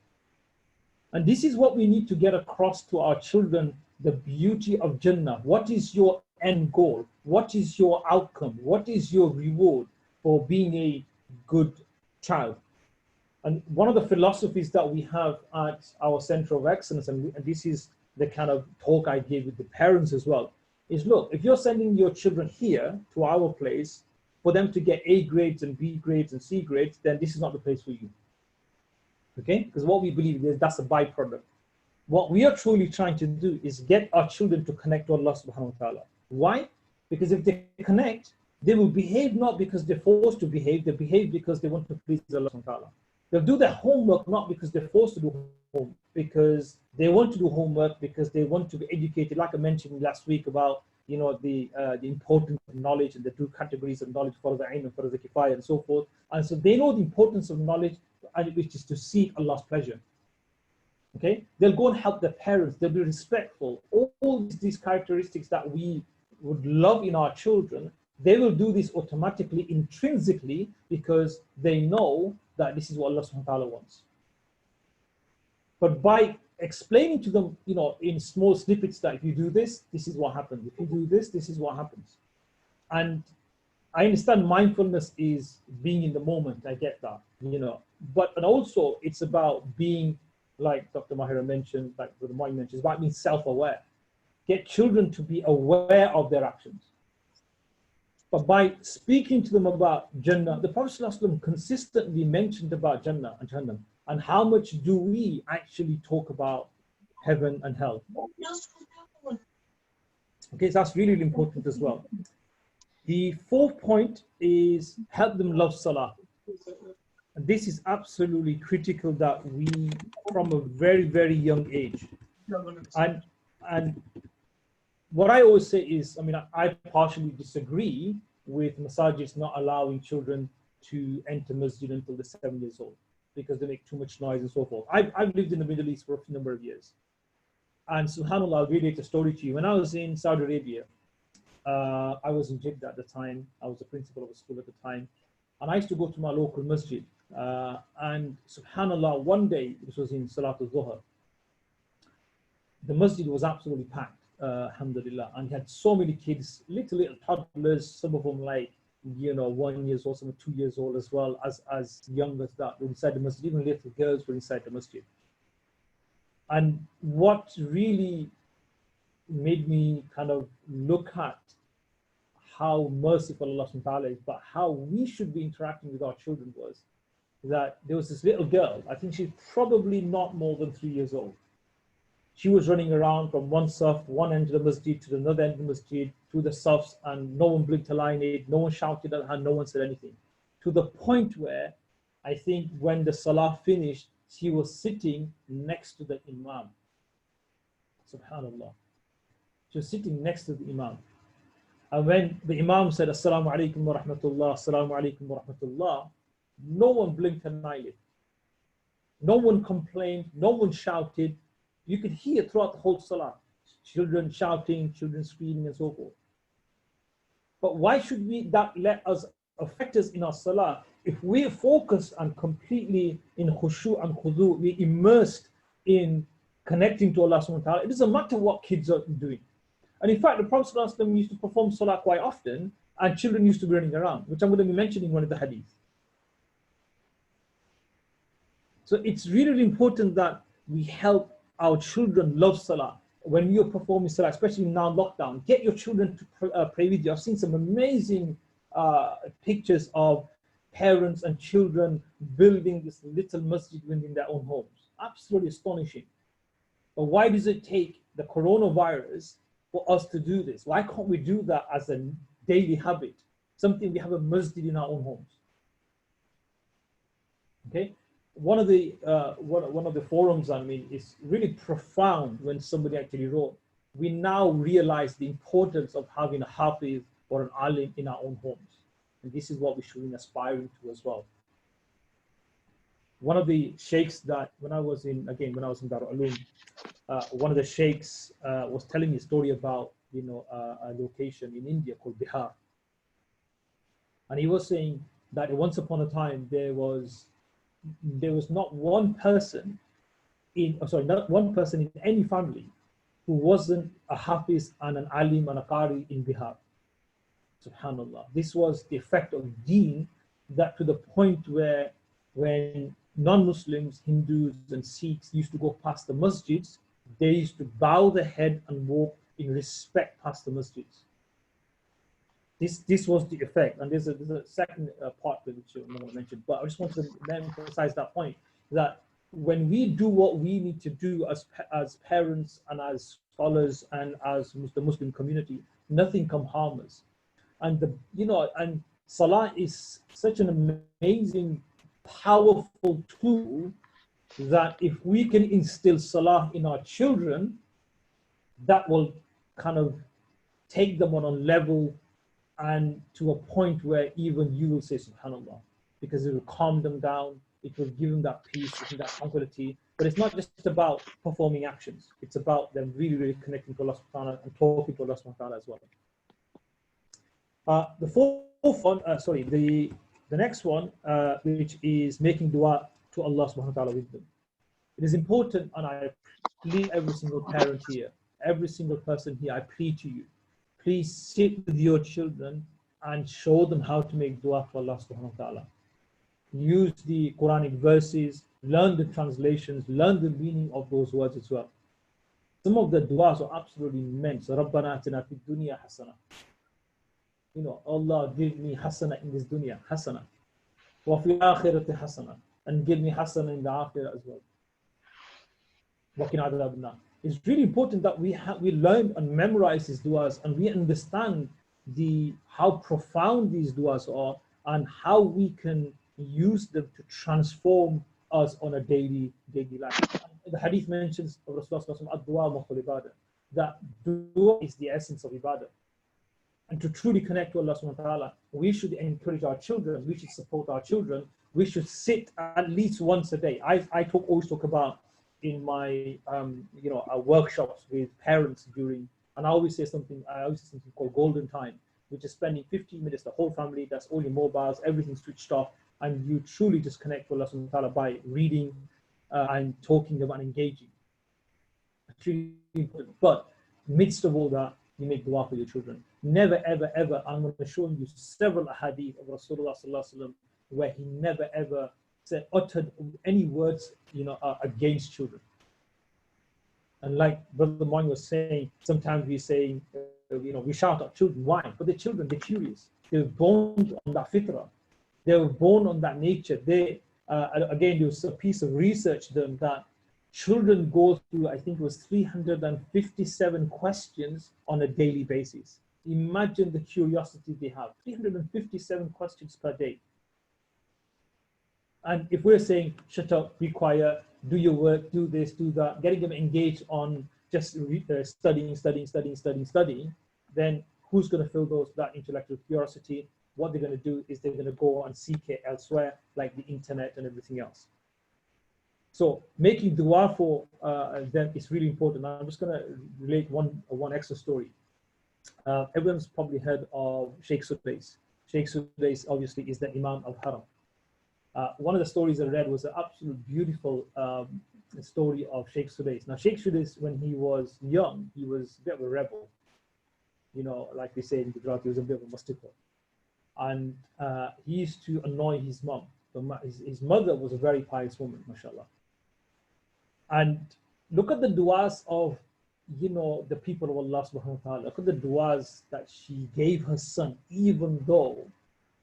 [SPEAKER 1] And this is what we need to get across to our children, the beauty of Jannah. What is your end goal? What is your outcome? What is your reward for being a good child? And one of the philosophies that we have at our Center of Excellence, and this is the kind of talk I gave with the parents as well, is look, if you're sending your children here to our place for them to get A grades and B grades and C grades, then this is not the place for you. Okay? Because what we believe is that's a byproduct. What we are truly trying to do is get our children to connect to Allah subhanahu wa ta'ala. Why? Because if they connect, they will behave not because they're forced to behave, they behave because they want to please Allah subhanahu wa ta'ala. They'll do their homework not because they're forced to do homework, because they want to do homework, because they want to be educated. Like I mentioned last week about the importance of knowledge and the 2 categories of knowledge, farz ayn and farz kifaya and so forth. And so they know the importance of knowledge, which is to seek Allah's pleasure. Okay, they'll go and help their parents. They'll be respectful. All these characteristics that we would love in our children, they will do this automatically, intrinsically, because they know that this is what Allah subhanahu wa ta'ala wants. But by explaining to them, in small snippets that if you do this, this is what happens. If you do this, this is what happens. And I understand mindfulness is being in the moment. I get that, and also it's about being, like Dr. Mahira mentioned, like Dr. Moy mentioned, it's about being self-aware. Get children to be aware of their actions. But by speaking to them about Jannah, the Prophet ﷺ consistently mentioned about Jannah and Jahannam. And how much do we actually talk about heaven and hell? Okay, so that's really, really important as well. The 4th point is help them love Salah. And this is absolutely critical that we, from a very, very young age. And what I always say is, I partially disagree with masajids not allowing children to enter masjid until they're 7 years old because they make too much noise and so forth. I've lived in the Middle East for a number of years. And subhanAllah, I'll relate a story to you. When I was in Saudi Arabia, I was in Jeddah at the time. I was the principal of a school at the time. And I used to go to my local masjid. And subhanAllah, one day, this was in Salatul Dhuhr, the masjid was absolutely packed, alhamdulillah. And he had so many kids, little toddlers, some of them like, 1 year old, some 2 years old as well, as young as that, were inside the masjid. Even little girls were inside the masjid. And what really made me kind of look at how merciful Allah subhanahu wa ta'ala is, but how we should be interacting with our children was that there was this little girl, I think she's probably not more than 3 years old. She was running around from one saf, one end of the masjid to another end of the masjid, through the safs, and no one blinked an eye, no one shouted at her, no one said anything. To the point where I think when the salah finished, she was sitting next to the imam. Subhanallah. She was sitting next to the imam. And when the imam said, Assalamu alaikum wa rahmatullah, Assalamu alaikum wa rahmatullah, no one blinked an eyelid. No one complained, no one shouted. You could hear throughout the whole salah, children shouting, children screaming and so forth. But why should that let us affect us in our salah? If we're focused and completely in khushu and khudu, we're immersed in connecting to Allah subhanahu wa ta'ala, it doesn't matter what kids are doing. And in fact, the Prophet ﷺ used to perform salah quite often, and children used to be running around, which I'm going to be mentioning in one of the hadiths. So it's really, really important that we help our children love salah. When you're performing salah, especially now lockdown, get your children to pray with you. I've seen some amazing pictures of parents and children building this little masjid within their own homes. Absolutely astonishing. But why does it take the coronavirus for us to do this? Why can't we do that as a daily habit? Something we have a masjid in our own homes. Okay, one of the forums, I mean, is really profound when somebody actually wrote, we now realize the importance of having a hafiz or an alim in our own homes. And this is what we should be aspiring to as well. One of the sheikhs that, when I was in Darul Uloom, one of the sheikhs was telling me a story about, a location in India called Bihar. And he was saying that once upon a time, there was not one person in any family who wasn't a hafiz and an alim and a qari in Bihar. Subhanallah. This was the effect of deen, that to the point where when non-Muslims, Hindus and Sikhs used to go past the masjids, they used to bow their head and walk in respect past the masjids. This was the effect. And there's a second part which I'm not going to mention, but I just want to emphasize that point, that when we do what we need to do as parents and as scholars and as the Muslim community, nothing can harm us. And and salah is such an amazing, powerful tool that if we can instill salah in our children, that will kind of take them on a level and to a point where even you will say subhanallah, because it will calm them down, it will give them that peace, that tranquility. But it's not just about performing actions, it's about them really, really connecting to Allah subhanahu wa ta'ala and talking to Allah subhanahu wa ta'ala as well. The fourth one, the next one, which is making dua to Allah subhanahu wa ta'ala with them. It is important, and I plead every single parent here, every single person here, I plead to you, please sit with your children and show them how to make dua to Allah subhanahu wa ta'ala. Use the Quranic verses, learn the translations, learn the meaning of those words as well. Some of the duas are absolutely immense. Rabbana atina fid dunya hasana. Allah, give me hasana in this dunya, hasana. Wa fil akhirati hasana. And give me hasana in the akhirah as well. Wa qina adhab an-nar. It's really important that we learn and memorize these duas, and we understand how profound these duas are and how we can use them to transform us on a daily life. The hadith mentions of Rasulullah ad-du'a mukhul ibadah, that dua is the essence of ibadah. And to truly connect to Allah subhanahu wa ta'ala, we should encourage our children, we should support our children, we should sit at least once a day. I always talk about in my workshops with parents during, and I always say something called golden time, which is spending 15 minutes, the whole family, that's all your mobiles, everything switched off, and you truly just connect to Allah subhanahu wa ta'ala by reading and talking about engaging. But midst of all that, you make dua for your children. Never, ever, ever. I'm going to show you several hadith of Rasulullah sallallahu alaihi wasallam where he never, ever uttered any words, against children. And like Brother Moin was saying, sometimes we say, we shout at children. Why? But the children, they're curious. They were born on that fitrah. They were born on that nature. Again, there was a piece of research done that children go through, I think it was 357 questions on a daily basis. Imagine the curiosity they have. 357 questions per day. And if we're saying, shut up, be quiet, do your work, do this, do that, getting them engaged on just studying, then who's going to fill that intellectual curiosity? What they're going to do is they're going to go and seek it elsewhere, like the internet and everything else. So making dua for them is really important. I'm just going to relate one extra story. Everyone's probably heard of Sheikh Sudais. Sheikh Sudais obviously is the Imam of Haram. One of the stories I read was an absolute beautiful story of Sheikh Sudais. Now Sheikh Sudais, when he was young, he was a bit of a rebel. Like they say in Gujarat, he was a bit of a mustiqo. And he used to annoy his mom. His mother was a very pious woman, mashallah. And look at the du'as of, the people of Allah subhanahu wa ta'ala. Look at the du'as that she gave her son, even though,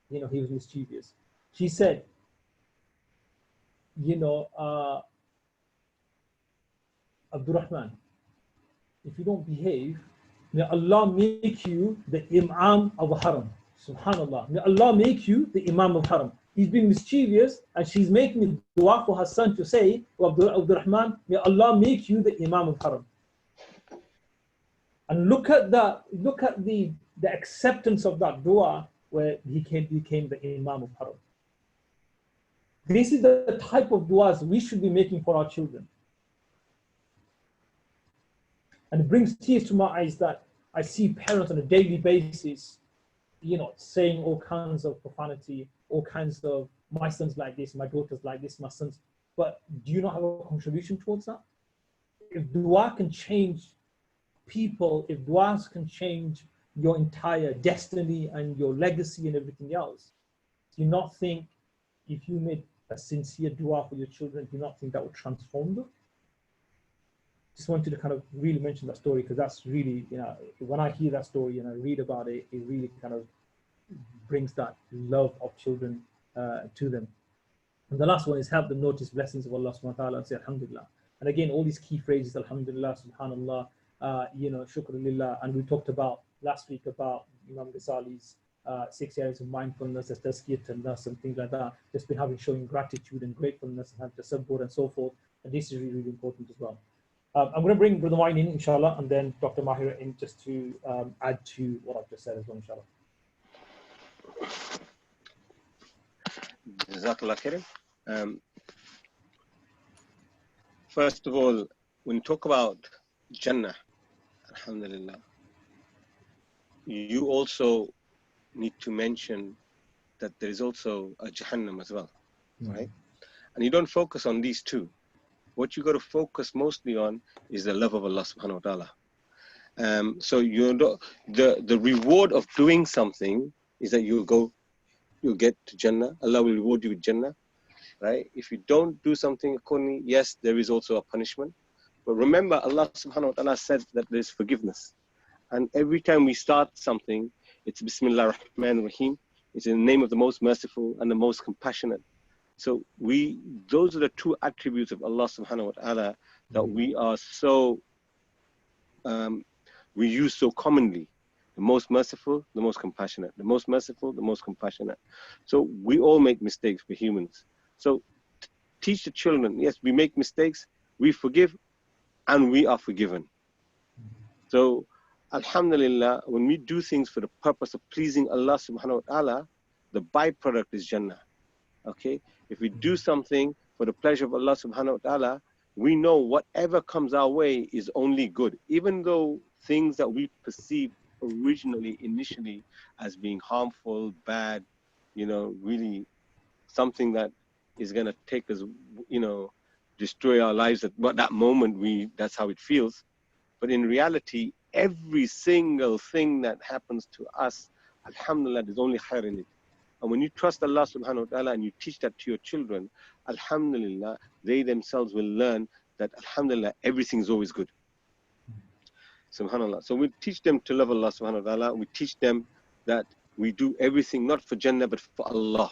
[SPEAKER 1] he was mischievous. She said, Abdurrahman, if you don't behave, may Allah make you the Imam of Haram. Subhanallah. May Allah make you the Imam of Haram. He's being mischievous, and she's making dua for her son to say, Abdurrahman, may Allah make you the Imam of Haram. And look at the acceptance of that dua where he became the Imam of Haram. This is the type of duas we should be making for our children. And it brings tears to my eyes that I see parents on a daily basis, saying all kinds of profanity, all kinds of, my son's like this, my daughter's like this, my son's, but do you not have a contribution towards that? If dua can change people, if duas can change your entire destiny and your legacy and everything else, do you not think if you made a sincere dua for your children, do you not think that would transform them? Just wanted to kind of really mention that story because that's really, when I hear that story and I read about it, it really kind of brings that love of children to them. And the last one is help them notice blessings of Allah subhanahu wa ta'ala and say Alhamdulillah. And again, all these key phrases, Alhamdulillah, Subhanallah, Shukrulillah. And we talked about last week about Imam Ghazali's 6 areas of mindfulness, as tazkiyat and things like that. Just been showing gratitude and gratefulness and tasabbur and so forth. And this is really, really important as well. I'm going to bring Brother Wine in, inshallah, and then Dr. Mahira in just to add to what I've just said as well, inshallah.
[SPEAKER 2] Jazakallah khairan. First of all, when you talk about Jannah, Alhamdulillah, you also need to mention that there is also a Jahannam as well, right? And you don't focus on these two. What you got to focus mostly on is the love of Allah subhanahu wa ta'ala. So the reward of doing something is that you'll get to Jannah. Allah will reward you with Jannah, right? If you don't do something accordingly, yes, there is also a punishment. But remember, Allah subhanahu wa ta'ala said that there's forgiveness. And every time we start something, it's Bismillah ar-Rahman ar-Rahim. It's in the name of the most merciful and the most compassionate. So those are the two attributes of Allah subhanahu wa ta'ala that we are we use so commonly. The most merciful, the most compassionate. The most merciful, the most compassionate. So we all make mistakes, we're humans. So teach the children, yes, we make mistakes, we forgive, and we are forgiven. So alhamdulillah, when we do things for the purpose of pleasing Allah subhanahu wa ta'ala, the byproduct is Jannah. Okay? If we do something for the pleasure of Allah subhanahu wa ta'ala, we know whatever comes our way is only good. Even though things that we perceive originally, initially, as being harmful, bad, really something that is going to take us, destroy our lives at that moment, that's how it feels. But in reality, every single thing that happens to us, alhamdulillah, there's only khair in it. And when you trust Allah subhanahu wa ta'ala and you teach that to your children, alhamdulillah, they themselves will learn that alhamdulillah, everything's always good. Subhanallah. So we teach them to love Allah subhanahu wa ta'ala. We teach them that we do everything not for Jannah but for Allah.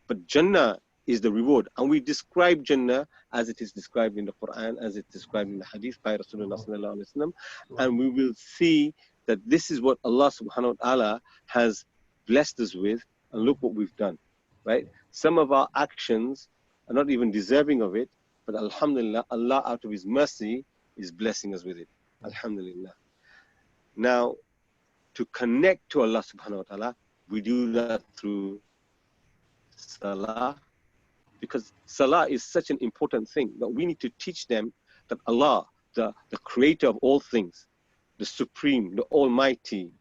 [SPEAKER 2] But Jannah is the reward. And we describe Jannah as it is described in the Quran, as it's described in the Hadith by Rasulullah sallallahu alaihi wasallam. And we will see that this is what Allah subhanahu wa ta'ala has blessed us with. And look what we've done, right? Some of our actions are not even deserving of it, but alhamdulillah, Allah out of His mercy is blessing us with it. Alhamdulillah. Now, to connect to Allah subhanahu wa ta'ala, we do that through salah, because salah is such an important thing that we need to teach them that Allah, the creator of all things, the supreme, the almighty,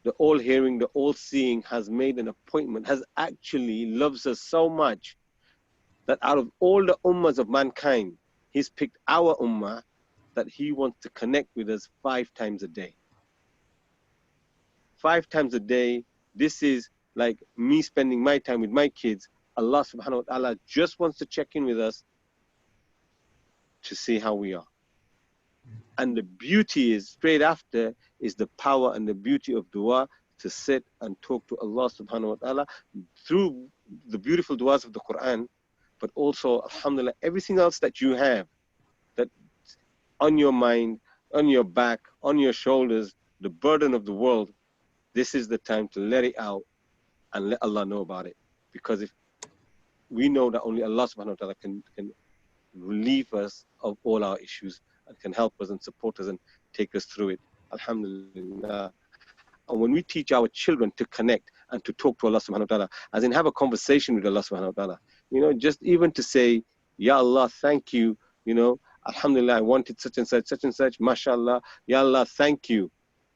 [SPEAKER 2] the all-hearing, the all-seeing, has made an appointment, has actually loves us so much that out of all the ummahs of mankind, He's picked our ummah, that He wants to connect with us 5 times a day. 5 times a day. This is like me spending my time with my kids. Allah subhanahu wa ta'ala just wants to check in with us to see how we are. And the beauty is, straight after, is the power and the beauty of dua, to sit and talk to Allah subhanahu wa ta'ala through the beautiful duas of the Quran, but also, alhamdulillah, everything else that you have, that on your mind, on your back, on your shoulders, the burden of the world, this is the time to let it out and let Allah know about it. Because if we know that only Allah subhanahu wa ta'ala can relieve us of all our issues and can help us and support us and take us through it. Alhamdulillah. And when we teach our children to connect and to talk to Allah subhanahu wa ta'ala, as in have a conversation with Allah subhanahu wa ta'ala, just even to say, Ya Allah, thank you, Alhamdulillah, I wanted such and such, mashallah, Ya Allah, thank you,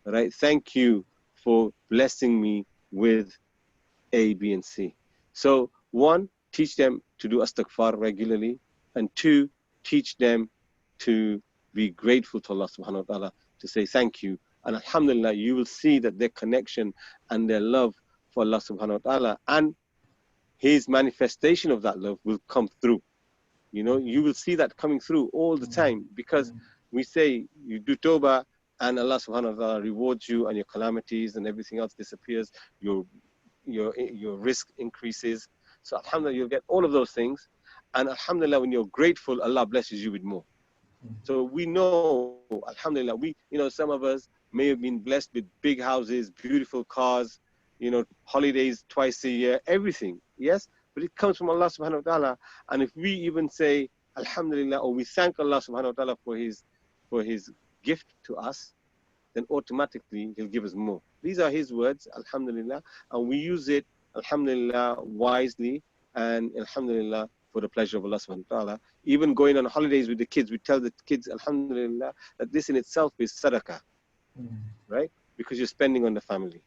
[SPEAKER 2] right? Thank you for blessing me with A, B, and C. So 1, teach them to do astaghfar regularly, and 2, teach them to be grateful to Allah subhanahu wa ta'ala, to say thank you. And alhamdulillah, you will see that their connection and their love for Allah subhanahu wa ta'ala and His manifestation of that love will come through. You will see that coming through all the time, because we say you do tawbah and Allah subhanahu wa ta'ala rewards you, and your calamities and everything else disappears, your risk increases. So alhamdulillah, you'll get all of those things. And alhamdulillah, when you're grateful, Allah blesses you with more. So we know, alhamdulillah, some of us may have been blessed with big houses, beautiful cars, holidays twice a year, everything. Yes, but it comes from Allah subhanahu wa ta'ala. And if we even say alhamdulillah, or we thank Allah subhanahu wa ta'ala for his gift to us, then automatically He'll give us more. These are His words, alhamdulillah, and we use it, alhamdulillah, wisely, and alhamdulillah, for the pleasure of Allah subhanahu wa ta'ala. Even going on holidays with the kids, we tell the kids, alhamdulillah, that this in itself is sadaqah, right? Because you're spending on the family.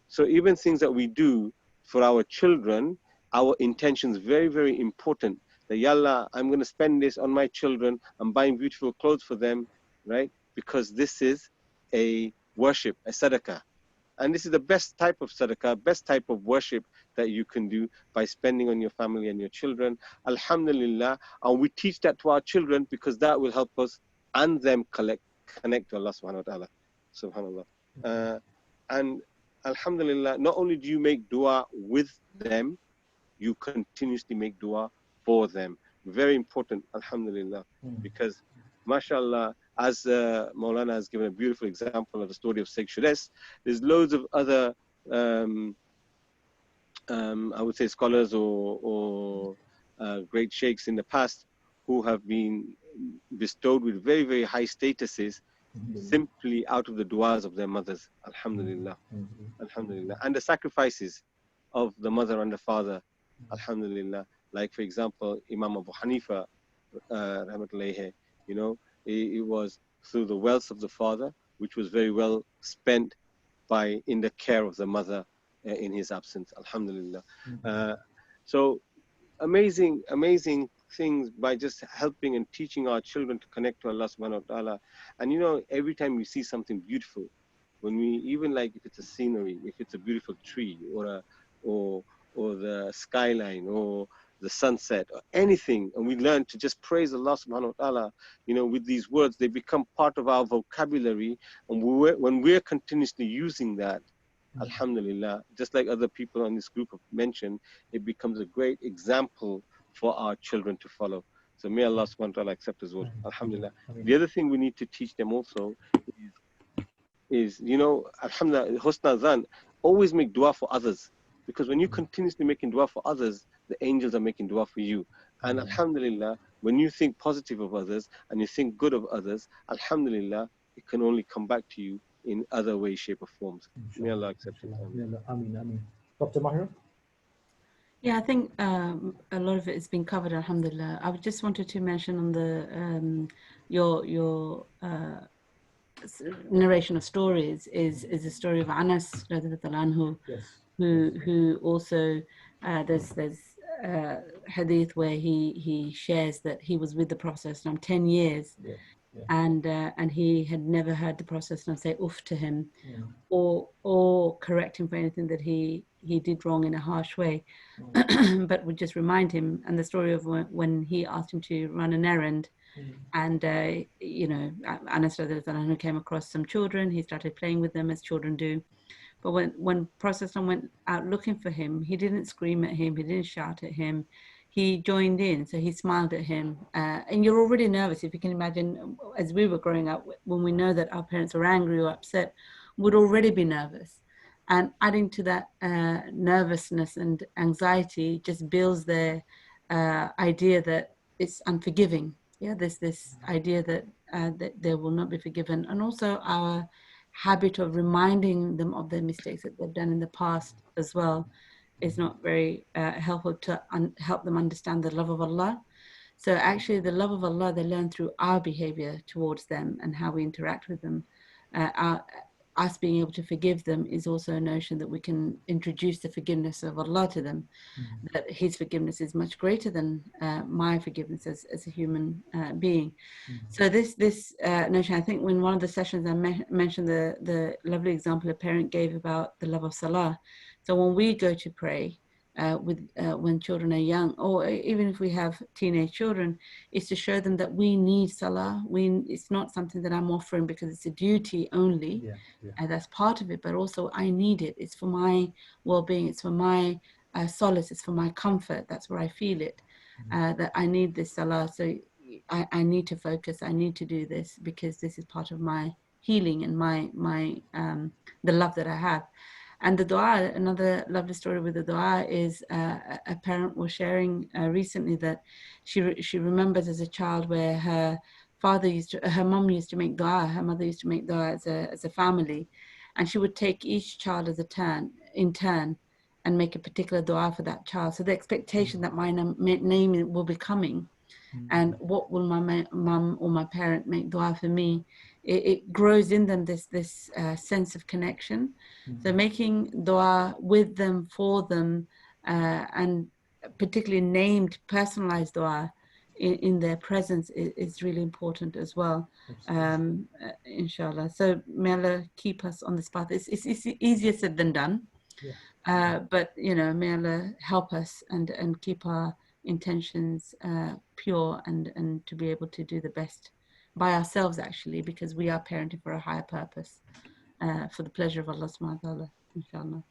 [SPEAKER 2] So even things that we do for our children, our intention is very, very important. That, yallah, I'm going to spend this on my children. I'm buying beautiful clothes for them, right? Because this is a worship, a sadaqah. And this is the best type of sadaqah, best type of worship that you can do, by spending on your family and your children. Alhamdulillah. And we teach that to our children, because that will help us and them connect to Allah subhanahu wa ta'ala. Subhanallah. And alhamdulillah, not only do you make dua with them, you continuously make dua for them. Very important, alhamdulillah, because mashallah, as Maulana has given a beautiful example of the story of Sheikh Shudes, there's loads of other, I would say, scholars or great sheikhs in the past who have been bestowed with very, very high statuses simply out of the du'as of their mothers. Alhamdulillah. Alhamdulillah. And the sacrifices of the mother and the father. Alhamdulillah. Like, for example, Imam Abu Hanifa, rahmatullahi, you know, it was through the wealth of the father, which was very well spent in the care of the mother in his absence. Alhamdulillah. So amazing things by just helping and teaching our children to connect to Allah subhanahu wa ta'ala. And you know, every time we see something beautiful, when we, even like if it's a scenery, if it's a beautiful tree or the skyline or the sunset or anything, and we learn to just praise Allah subhanahu wa ta'ala, you know, with these words, they become part of our vocabulary. And when we're continuously using that, alhamdulillah, just like other people on this group have mentioned, it becomes a great example for our children to follow. So may Allah subhanahu wa ta'ala accept as well. Alhamdulillah. The other thing we need to teach them also is, you know, alhamdulillah, husna dhan, always make dua for others. Because when you continuously making dua for others, the angels are making dua for you. And alhamdulillah, when you think positive of others and you think good of others, alhamdulillah, it can only come back to you in other ways, shape or forms. May Allah accept it.
[SPEAKER 1] Ameen. Dr. Mahira?
[SPEAKER 3] Yeah, I think a lot of it has been covered, alhamdulillah. I just wanted to mention on the your narration of stories is the story of Anas anhu, who also there's hadith where he shares that he was with the Prophet 10 years. And he had never heard the Prophet say uff to him or correct him for anything that he did wrong in a harsh way, but would just remind him. And the story of when he asked him to run an errand, and you know, Anas came across some children. He started playing with them as children do. But when Prophet went out looking for him, he didn't scream at him, he didn't shout at him. He joined in, so he smiled at him. And you're already nervous, if you can imagine, as we were growing up, when we know that our parents are angry or upset, would already be nervous. And adding to that nervousness and anxiety just builds their idea that it's unforgiving. Yeah, this idea that they will not be forgiven. And also our habit of reminding them of their mistakes that they've done in the past as well is not very helpful to help them understand the love of Allah. So actually the love of Allah, they learn through our behavior towards them and how we interact with them. Us being able to forgive them is also a notion that we can introduce the forgiveness of Allah to them, that His forgiveness is much greater than my forgiveness as a human being. So this notion, I think when one of the sessions I mentioned the lovely example a parent gave about the love of salah. So when we go to pray when children are young, or even if we have teenage children, is to show them that we need salah. It's not something that I'm offering because it's a duty only. That's part of it, but also I need it. It's for my well-being. It's for my solace. It's for my comfort. That's where I feel it, that I need this salah. So I need to focus. I need to do this because this is part of my healing and my the love that I have. And the dua, another lovely story with the dua is a parent was sharing recently that she remembers as a child where her mum used to make dua, her mother used to make dua as a family, and she would take each child in turn and make a particular dua for that child. So the expectation that my name will be coming, and what will my mum or my parent make dua for me, it grows in them this sense of connection. So making dua with them, for them, and particularly named, personalized dua in their presence is really important as well, inshallah. So may Allah keep us on this path. It's easier said than done, but you know, may Allah help us and keep our intentions pure and to be able to do the best by ourselves, actually, because we are parenting for a higher purpose, for the pleasure of Allah subhanahu wa ta'ala, inshallah.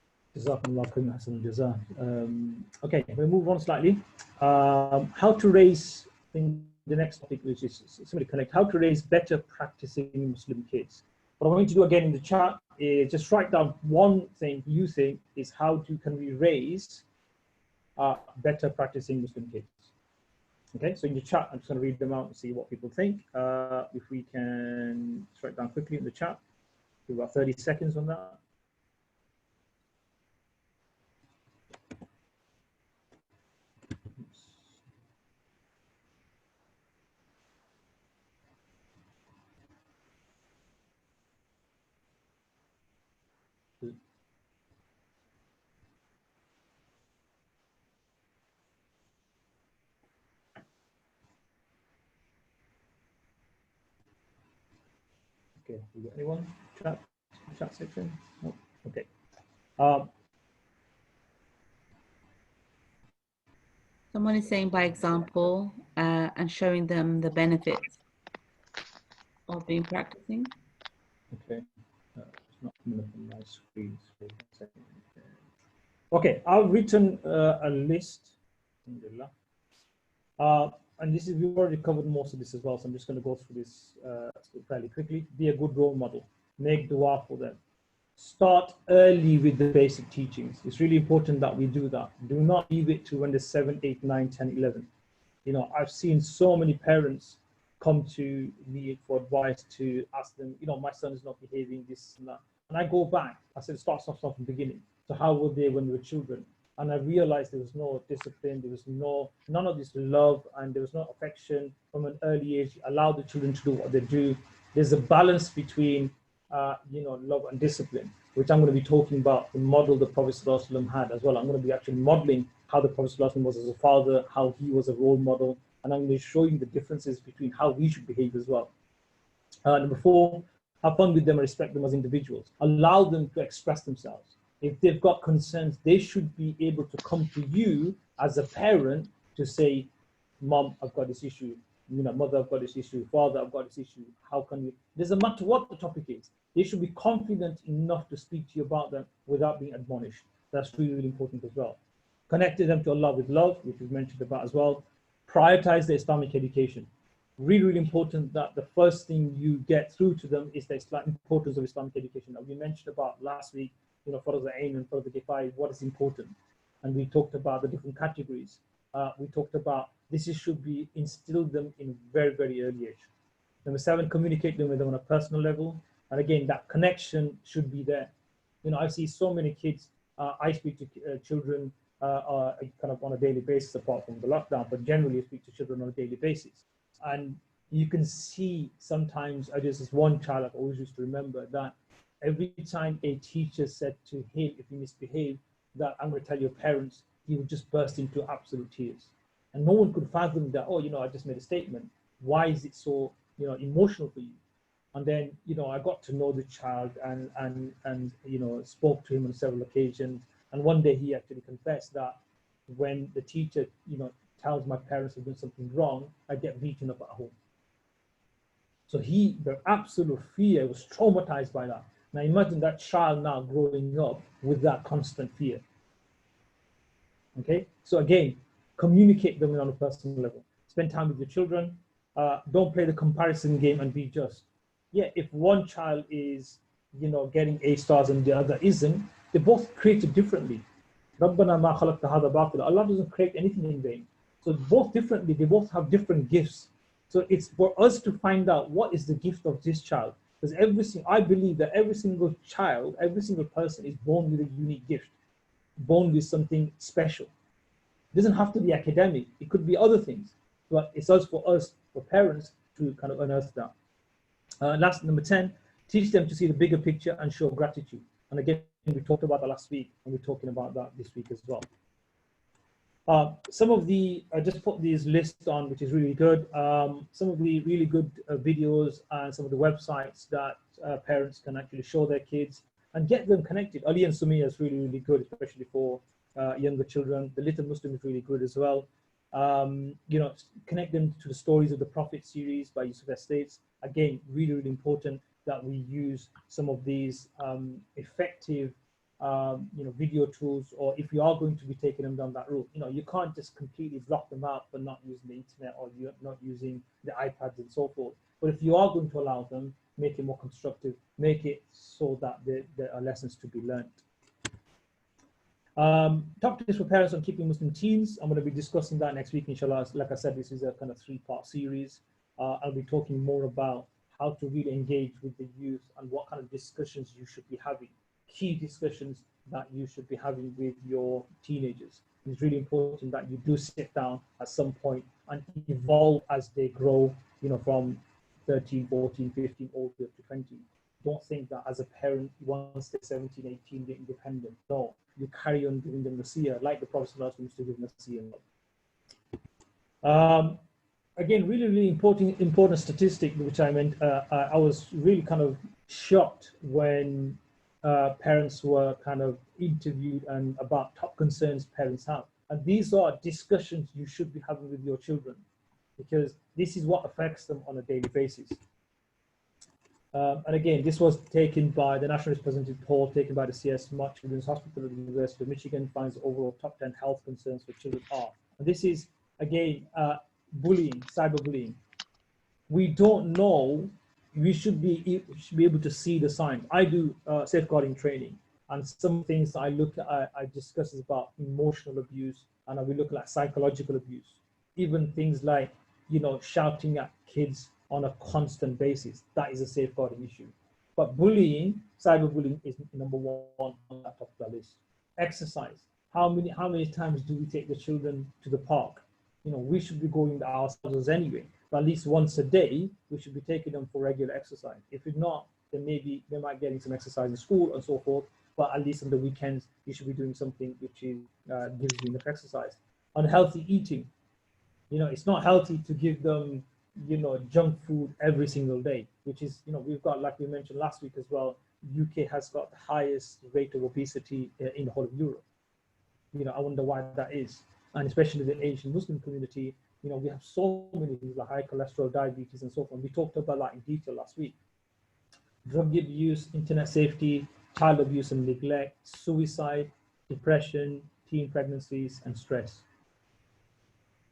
[SPEAKER 1] Okay, we'll move on slightly. How to raise, in the next topic, which is similarly connect, how to raise better practicing Muslim kids. What I'm going to do again in the chat is just write down one thing you think is how can we raise better practicing Muslim kids. Okay, so in the chat, I'm just going to read them out and see what people think. If we can write down quickly in the chat, give about 30 seconds on that. Okay, we got anyone? Chat section? No. Okay.
[SPEAKER 3] Someone is saying by example and showing them the benefits of being practicing.
[SPEAKER 1] Okay. It's not coming up on my screen. Okay, I've written a list. And this is, we've already covered most of this as well, so I'm just going to go through this fairly quickly. Be a good role model. Make dua for them. Start early with the basic teachings. It's really important that we do that. Do not leave it to when they're 7, 8, 9, 10, 11. You know, I've seen so many parents come to me for advice to ask them, you know, my son is not behaving this and that. And I go back, I said, start from the beginning. So how were they when they were children? And I realized there was no discipline, there was none of this love, and there was no affection from an early age. Allow the children to do what they do. There's a balance between, you know, love and discipline, which I'm going to be talking about, the model the Prophet ﷺ had as well. I'm going to be actually modeling how the Prophet ﷺ was as a father, how he was a role model, and I'm going to show you the differences between how we should behave as well. Number 4, have fun with them and respect them as individuals. Allow them to express themselves. If they've got concerns, they should be able to come to you as a parent to say, Mom, I've got this issue. You know, Mother, I've got this issue. Father, I've got this issue. How can we? Doesn't matter what the topic is. They should be confident enough to speak to you about them without being admonished. That's really, really important as well. Connecting them to Allah with love, which we've mentioned about as well. Prioritize the Islamic education. Really, really important that the first thing you get through to them is the importance of Islamic education. Now, we mentioned about last week, you know, Farz al-Ain and Farz al-Kifaya, what is important. And we talked about the different categories. We talked about this should be instilled them in very, very early age. Number 7, communicate them with them on a personal level. And again, that connection should be there. You know, I see so many kids, I speak to children kind of on a daily basis, apart from the lockdown, but generally I speak to children on a daily basis. And you can see sometimes, there's this one child I always used to remember that every time a teacher said to him, if he misbehaved, that I'm going to tell your parents, he would just burst into absolute tears. And no one could fathom that, oh, you know, I just made a statement. Why is it so, you know, emotional for you? And then, you know, I got to know the child and you know, spoke to him on several occasions. And one day he actually confessed that when the teacher, you know, tells my parents have done something wrong, I get beaten up at home. So the absolute fear, was traumatized by that. Now imagine that child now growing up with that constant fear. Okay, so again, communicate them on a personal level. Spend time with your children. Don't play the comparison game and be just. Yeah, if one child is, you know, getting A stars and the other isn't, they're both created differently. رَبَّنَا مَا خَلَقْتَ هَذَا بَاطِلًا. Allah doesn't create anything in vain. So both differently, they both have different gifts. So it's for us to find out what is the gift of this child. Because I believe that every single child, every single person is born with a unique gift, born with something special. It doesn't have to be academic. It could be other things. But it's us, for parents, to kind of unearth that. Last, number 10, teach them to see the bigger picture and show gratitude. And again, we talked about that last week, and we're talking about that this week as well. Some of the, I just put these lists on, which is really good. Some of the really good videos and some of the websites that parents can actually show their kids and get them connected. Ali and Sumia is really, really good, especially for younger children. The Little Muslim is really good as well. You know, connect them to the Stories of the Prophet series by Yusuf Estates. Again, really, really important that we use some of these effective you know, video tools, or if you are going to be taking them down that route, you know, you can't just completely block them out for not using the internet or you're not using the iPads and so forth. But if you are going to allow them, make it more constructive, make it so that there are lessons to be learned. Top tips for parents on keeping Muslim teens. I'm going to be discussing that next week, inshallah. Like I said, this is a kind of 3-part series. I'll be talking more about how to really engage with the youth and what kind of discussions you should be having, key discussions that you should be having with your teenagers. It's really important that you do sit down at some point and evolve as they grow, from 13, 14, 15, all the way up to 20. Don't think that as a parent, once they're 17, 18, they're independent. No, you carry on giving them nasiyah, like the Prophet used to give nasiyah. Again, really, really important statistic, which I meant, I was really kind of shocked when parents were kind of interviewed and about top concerns parents have. And these are discussions you should be having with your children, because this is what affects them on a daily basis. And again, this was taken by the National Representative poll taken by the CS Mark Children's Hospital at the University of Michigan, finds the overall top 10 health concerns for children are. And this is, again, bullying, cyberbullying. We don't know. We should be able to see the signs. I do safeguarding training, and some things I look at, I discuss is about emotional abuse, and we look at psychological abuse. Even things like, shouting at kids on a constant basis. That is a safeguarding issue. But bullying, cyberbullying is number one on that top of the list. Exercise. How many times do we take the children to the park? We should be going ourselves anyway, but at least once a day, we should be taking them for regular exercise. If it's not, then maybe they might get some exercise in school and so forth, but at least on the weekends, you should be doing something which is, gives you enough exercise. Unhealthy eating. It's not healthy to give them, junk food every single day, which is, we've got, like we mentioned last week as well, UK has got the highest rate of obesity in the whole of Europe. I wonder why that is. And especially the Asian Muslim community, we have so many things like high cholesterol, diabetes, and so forth. We talked about that in detail last week. Drug abuse, internet safety, child abuse and neglect, suicide, depression, teen pregnancies, and stress.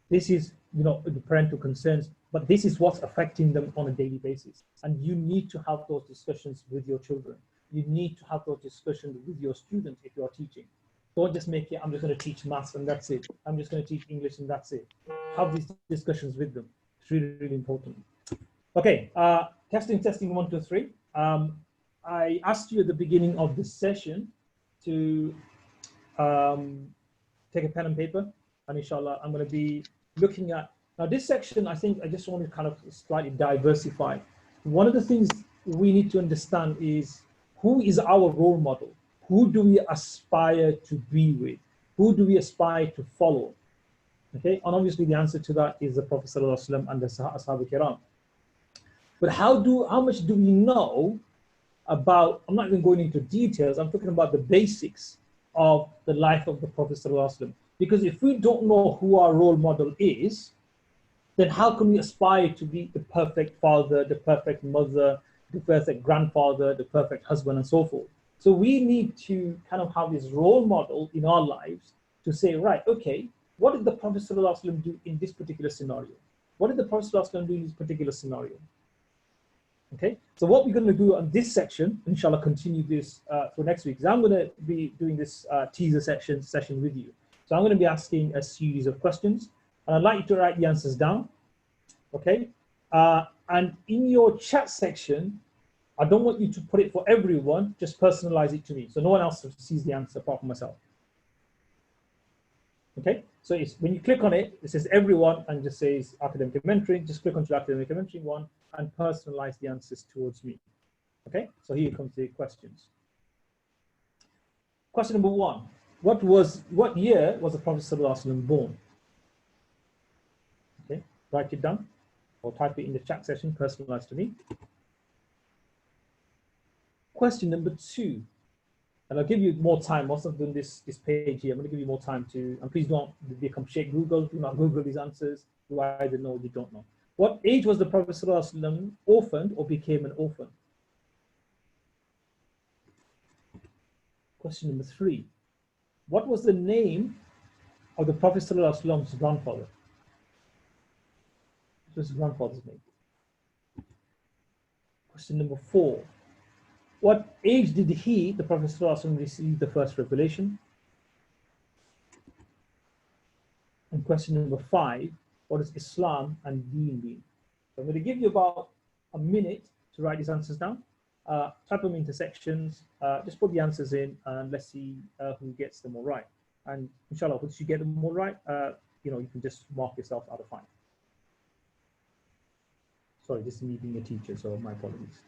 [SPEAKER 1] This is, the parental concerns, but this is what's affecting them on a daily basis. And you need to have those discussions with your children. You need to have those discussions with your students if you're teaching. Don't just make it, I'm just going to teach maths and that's it. I'm just going to teach English and that's it. Have these discussions with them. It's really, really important. Okay, testing 1, 2, 3. I asked you at the beginning of this session to take a pen and paper, and inshallah, I'm going to be looking at, now this section, I think I just want to kind of slightly diversify. One of the things we need to understand is, who is our role model? Who do we aspire to be with? Who do we aspire to follow? Okay, and obviously the answer to that is the Prophet ﷺ and the Ashab Kiram. But how much do we know about, I'm not even going into details, I'm talking about the basics of the life of the Prophet ﷺ. Because if we don't know who our role model is, then how can we aspire to be the perfect father, the perfect mother, the perfect grandfather, the perfect husband, and so forth? So we need to kind of have this role model in our lives to say, right, okay, what did the Prophet ﷺ do in this particular scenario? What did the Prophet ﷺ do in this particular scenario? Okay, so what we're going to do on this section, inshallah, continue this for next week. I'm going to be doing this teaser session with you. So I'm going to be asking a series of questions, and I'd like you to write the answers down. Okay, and in your chat section, I don't want you to put it for everyone, just personalize it to me. So no one else sees the answer apart from myself. Okay, so it's, when you click on it, it says everyone and just says academic mentoring. Just click onto the academic mentoring one and personalize the answers towards me. Okay, so here comes the questions. Question number 1. What year was the Prophet ﷺ born? Okay, write it down or type it in the chat session, personalized to me. Question number 2, and I'll give you more time. Once I've done this page here, I'm going to give you more time to, and please don't become Sheikh Google. Do not Google these answers. You either know or you don't know. What age was the Prophet ﷺ orphaned or became an orphan? Question number 3. What was the name of the Prophet ﷺ's grandfather? What was his grandfather's name? Question number 4. What age did the Prophet ﷺ receive the first revelation? question number 5, what does Islam and Deen mean? So I'm going to give you about a minute to write these answers down. Type them into sections, just put the answers in, and let's see who gets them all right. And inshallah, once you get them all right, you know, you can just mark yourself out of 5. Sorry, this is me being a teacher, so my apologies.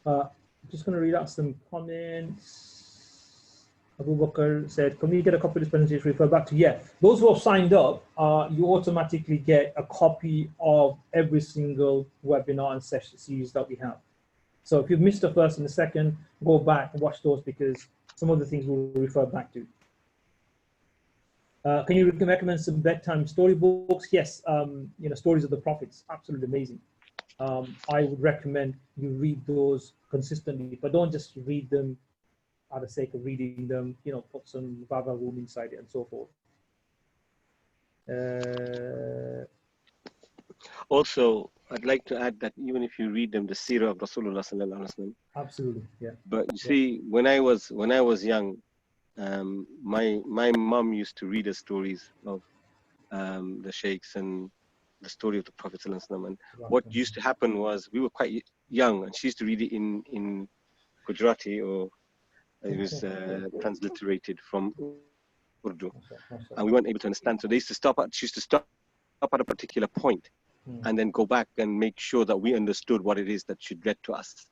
[SPEAKER 1] I'm just going to read out some comments. Abu Bakr said, can we get a copy of this presentation refer back to? Yeah, those who have signed up, you automatically get a copy of every single webinar and session series that we have. So if you've missed the first and the second, go back and watch those, because some of the things we'll refer back to. Can you recommend some bedtime storybooks? Yes, you know, stories of the prophets, absolutely amazing. I would recommend you read those consistently, but don't just read them for the sake of reading them. You know, put some Baba Room inside it and so forth.
[SPEAKER 2] Also, I'd like to add that even if you read them, the seerah of Rasulullah sallallahu alaihi wasallam.
[SPEAKER 1] Absolutely, yeah.
[SPEAKER 2] But you see, when I was young, my mom used to read us stories of the sheikhs and the story of the Prophet sallallahu alaihi wasallam. And what used to happen was, we were quite young, and she used to read it in Gujarati, or it was transliterated from Urdu, and we weren't able to understand. So they used to stop at, she used to stop at a particular point, and then go back and make sure that we understood what it is that she read to us.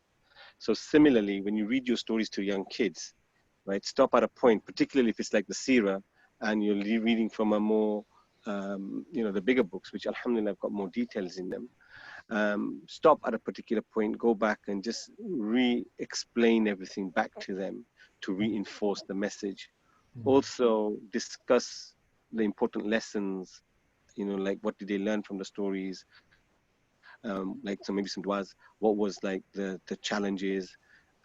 [SPEAKER 2] So similarly, when you read your stories to young kids, right, stop at a point, particularly if it's like the seerah, and you're reading from a more, you know, the bigger books, which alhamdulillah have got more details in them. Stop at a particular point, go back and just re-explain everything back to them to reinforce the message. Also discuss the important lessons, you know, like what did they learn from the stories, like maybe some duas, what was like the challenges,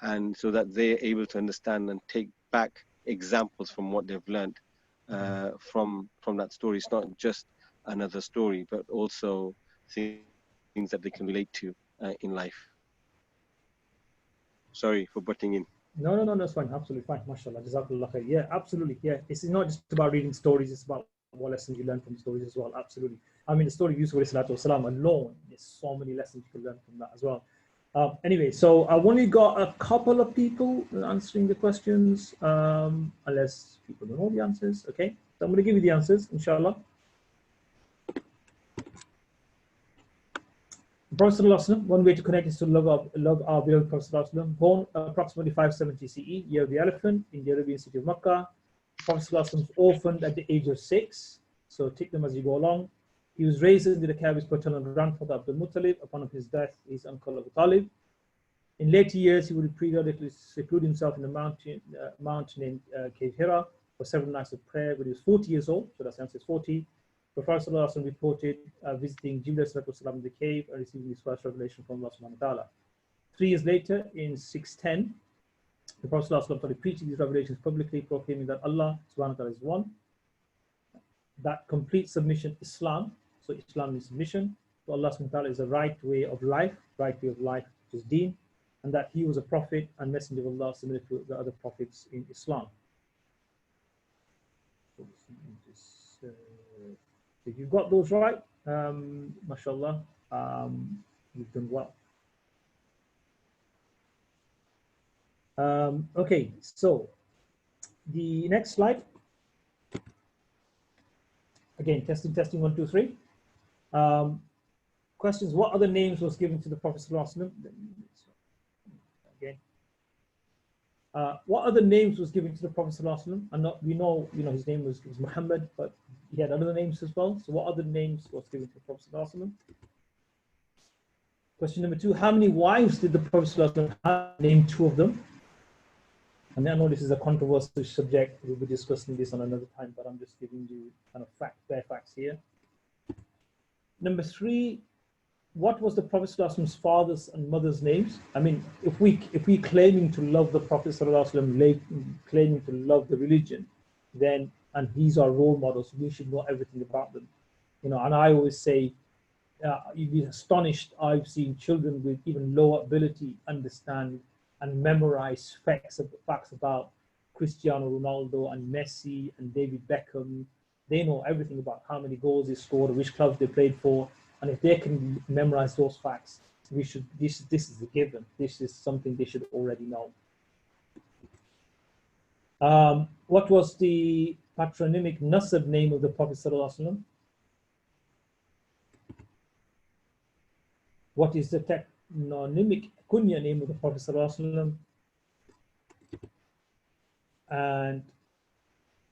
[SPEAKER 2] and so that they're able to understand and take back examples from what they've learned from that story. It's not just another story, but also things that they can relate to in life. Sorry for butting in.
[SPEAKER 1] No, that's fine. Absolutely fine. MashaAllah. Jazakallah khair. Yeah, absolutely. Yeah, it's not just about reading stories. It's about what lessons you learn from stories as well. Absolutely. I mean, the story of Yusuf ﷺ alone, there's so many lessons you can learn from that as well. Anyway, so I've only got a couple of people answering the questions, unless people don't know the answers. Okay, so I'm going to give you the answers, inshallah. Prophet ﷺ, one way to connect is to love our beloved Prophet ﷺ. Born approximately 570 CE, year of the elephant, in the Arabian city of Makkah. Prophet ﷺ was orphaned at the age of 6, so take them as you go along. He was raised into the care of his paternal grandfather Abdul Muttalib. Upon his death, his uncle Abu Talib. In later years, he would periodically seclude himself in a mountain named Cave Hira for several nights of prayer when he was 40 years old, so that's the answer is 40. The Prophet ﷺ reported visiting Jibreel ﷺ in the cave and receiving his first revelation from Allah subhanahu wa ta'ala. 3 years later, in 610, the Prophet ﷺ started preaching these revelations publicly, proclaiming that Allah subhanahu wa ta'ala is one, that complete submission Islam, so Islam is submission to Allah subhanahu wa ta'ala, is the right way of life, which is deen, and that he was a prophet and messenger of Allah similar to the other prophets in Islam. If you've got those right, mashallah, you've done well. Okay, so the next slide. Again, testing, 1, 2, 3. Questions: what other names was given to the Prophet ﷺ? Again, what other names was given to the Prophet ﷺ? And we know, his name was Muhammad, but he had other names as well. So, what other names was given to the Prophet ﷺ? Question number 2: how many wives did the Prophet ﷺ have? Name 2 of them. And I know this is a controversial subject. We'll be discussing this on another time, but I'm just giving you kind of bare facts here. Number 3, what was the Prophet ﷺ's father's and mother's names? I mean, if we claiming to love the Prophet ﷺ, claiming to love the religion, then, and he's our role model, so we should know everything about them. You know, and I always say, you'd be astonished. I've seen children with even lower ability understand and memorize facts about Cristiano Ronaldo and Messi and David Beckham. They know everything about how many goals they scored, or which clubs they played for. And if they can memorize those facts, we should. This is a given. This is something they should already know. What was the patronymic nasab name of the Prophet Sallallahu Alaihi Wasallam? What is the patronymic kunya name of the Prophet Sallallahu Alaihi Wasallam? And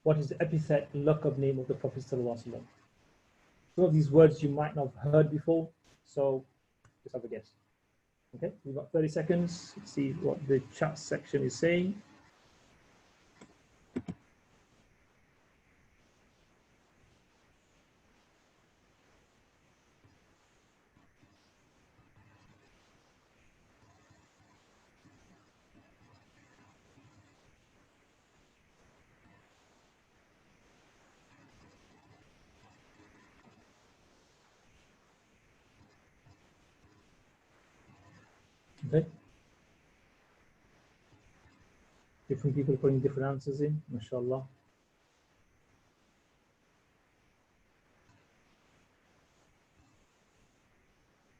[SPEAKER 1] what is the epithet laqab name of the Prophet Sallallahu Alaihi Wasallam? Some of these words you might not have heard before, so just have a guess. Okay, we've got 30 seconds. Let's see what the chat section is saying. Okay. Different people putting different answers in, mashallah.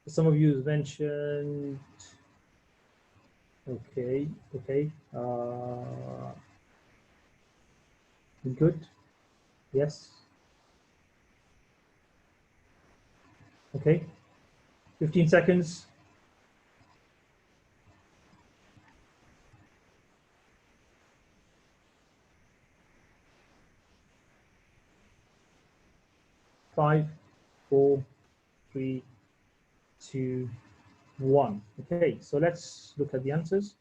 [SPEAKER 1] Some of you mentioned, okay, good, yes, okay, 15 seconds. Five, 4, 3, 2, 1. Okay, so let's look at the answers.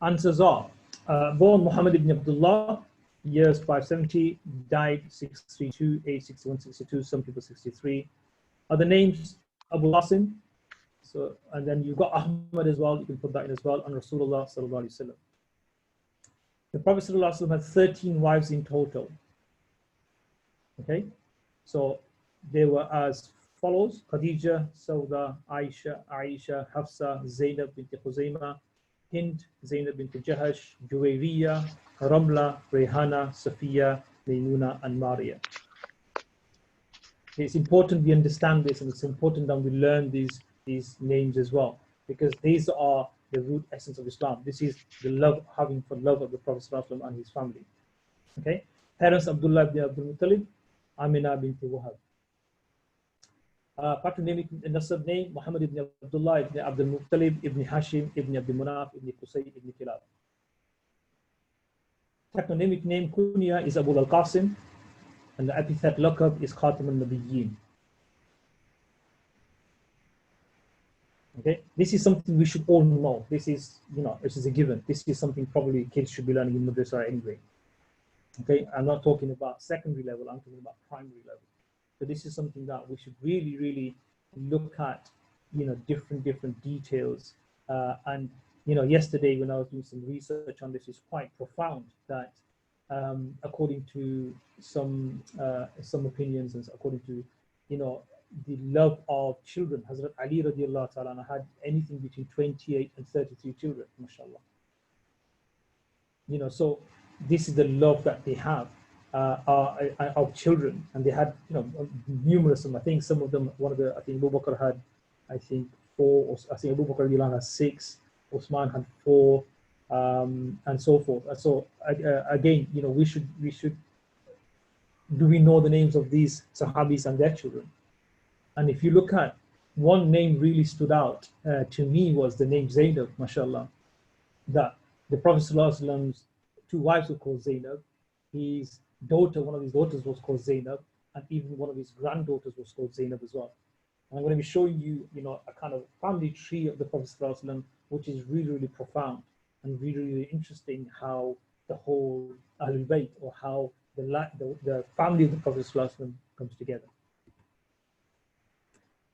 [SPEAKER 1] Answers are born Muhammad ibn Abdullah, years 570, died 632, age 61, 62, some people 63. Other names, Abu Qasim. So, and then you've got Ahmad as well, you can put that in as well, and Rasulullah sallallahu alaihi wasallam. The Prophet sallallahu alaihi wasallam had 13 wives in total. Okay, so they were as follows: Khadija, Sauda, Aisha, Hafsa, Zainab bint Khuzaimah, Hind, Zainab bint Jahash, Juwayriya, Ramla, Rehana, Safiya, Maymuna, and Maria. It's important we understand this, and it's important that we learn these names as well, because these are the root essence of Islam. This is the love, having for love of the Prophet ﷺ and his family. Okay, parents Abdullah ibn Abdul Muttalib, Amina bint Wahab. Patronymic nasab name, Muhammad ibn Abdullah ibn Abdul Muttalib ibn Hashim ibn Abdul Manaf ibn Qusay ibn Kilab. Patronymic name kunya is Abu al-Qasim, and the epithet laqab is Khatam al-Nabiyyin. Okay, this is something we should all know. This is, this is a given. This is something probably kids should be learning in madrasa anyway. Okay, I'm not talking about secondary level, I'm talking about primary level. So this is something that we should really, really look at, different details. And yesterday when I was doing some research on this, it's quite profound that according to some opinions and according to, the love of children, Hazrat Ali radiallahu ta'ala had anything between 28 and 33 children, mashallah. So this is the love that they have of children, and they had, numerous of them. I think some of them, I think Abu Bakr had, 4, or I think Abu Bakr radiallahu had 6, Osman had 4, and so forth. So again, we should, do we know the names of these Sahabis and their children? And if you look at one name really stood out to me was the name Zainab, mashallah, that the Prophet ﷺ's 2 wives were called Zainab. His daughter, one of his daughters was called Zainab, and even one of his granddaughters was called Zainab as well. And I'm going to be showing you, a kind of family tree of the Prophet ﷺ, which is really, really profound. and really, really interesting how the whole Ahlul Bayt, or how the family of the Prophet ﷺ comes together.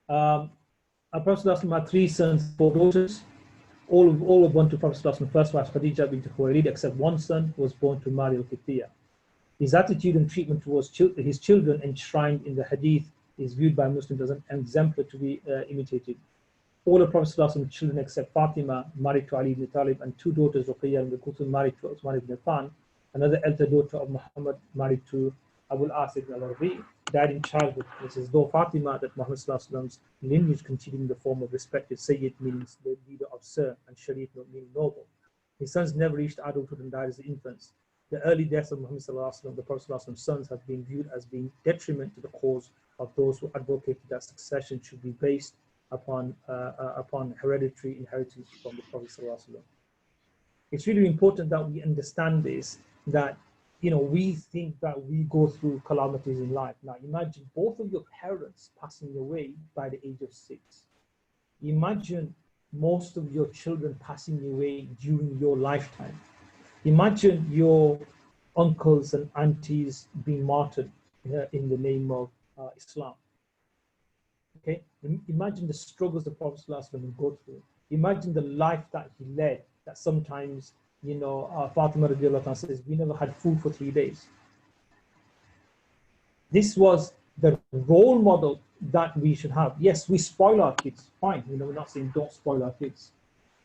[SPEAKER 1] Our Prophet ﷺ had 3 sons, 4 daughters. All were born to Prophet ﷺ, first wife Khadija bint Khuwaylid, except one son who was born to Maria al-Qibtiyya. His attitude and treatment towards his children, enshrined in the Hadith, is viewed by Muslims as an exemplar to be imitated. All of Prophet ﷺ's children except Fatima, married to Ali ibn Talib, and 2 daughters, Ruqayya and Kulthum, married to Uthman ibn Affan. Another elder daughter of Muhammad, married to Abu al-As ibn al-Rabi', died in childhood. This is though Fatima, that Muhammad ﷺ's lineage continued in the form of respected Sayyid, means the leader of Sir, and Sharif, meaning noble. His sons never reached adulthood and died as infants. The early deaths of Muhammad ﷺ, the Prophet ﷺ's sons, have been viewed as being detriment to the cause of those who advocated that succession should be based upon hereditary inheritance from the Prophet ﷺ. It's really important that we understand this, that we think that we go through calamities in life. Now imagine both of your parents passing away by the age of 6. Imagine most of your children passing away during your lifetime. Imagine your uncles and aunties being martyred in the name of Islam. Okay, imagine the struggles the Prophet ﷺ would go through. Imagine the life that he led, that sometimes, Fatima radiallahu anha says, we never had food for 3 days. This was the role model that we should have. Yes, we spoil our kids, fine. We're not saying don't spoil our kids.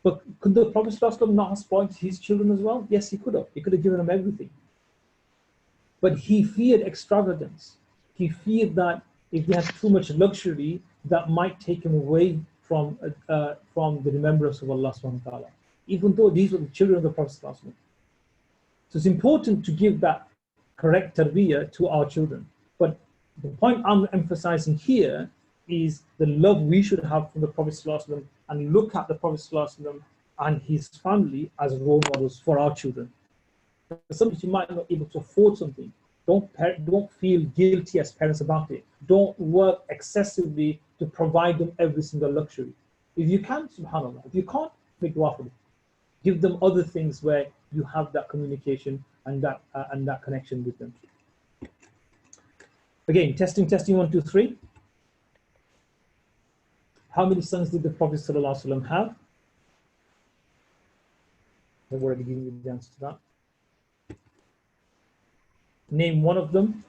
[SPEAKER 1] But could the Prophet ﷺ not have spoiled his children as well? Yes, he could have. He could have given them everything. But he feared extravagance. He feared that if they had too much luxury, that might take him away from the remembrance of Allah subhanahu wa ta'ala, even though these were the children of the Prophet ﷺ. So it's important to give that correct tarbiyah to our children. But the point I'm emphasizing here is the love we should have for the Prophet ﷺ, and look at the Prophet ﷺ and his family as role models for our children. Sometimes you might not be able to afford something. Don't feel guilty as parents about it. Don't work excessively to provide them every single luxury. If you can, subhanAllah. If you can't, make dua for them. Give them other things where you have that communication and that connection with them. Again, testing 1, 2, 3. How many sons did the Prophet ﷺ have? I've already given you the answer to that. Name one of them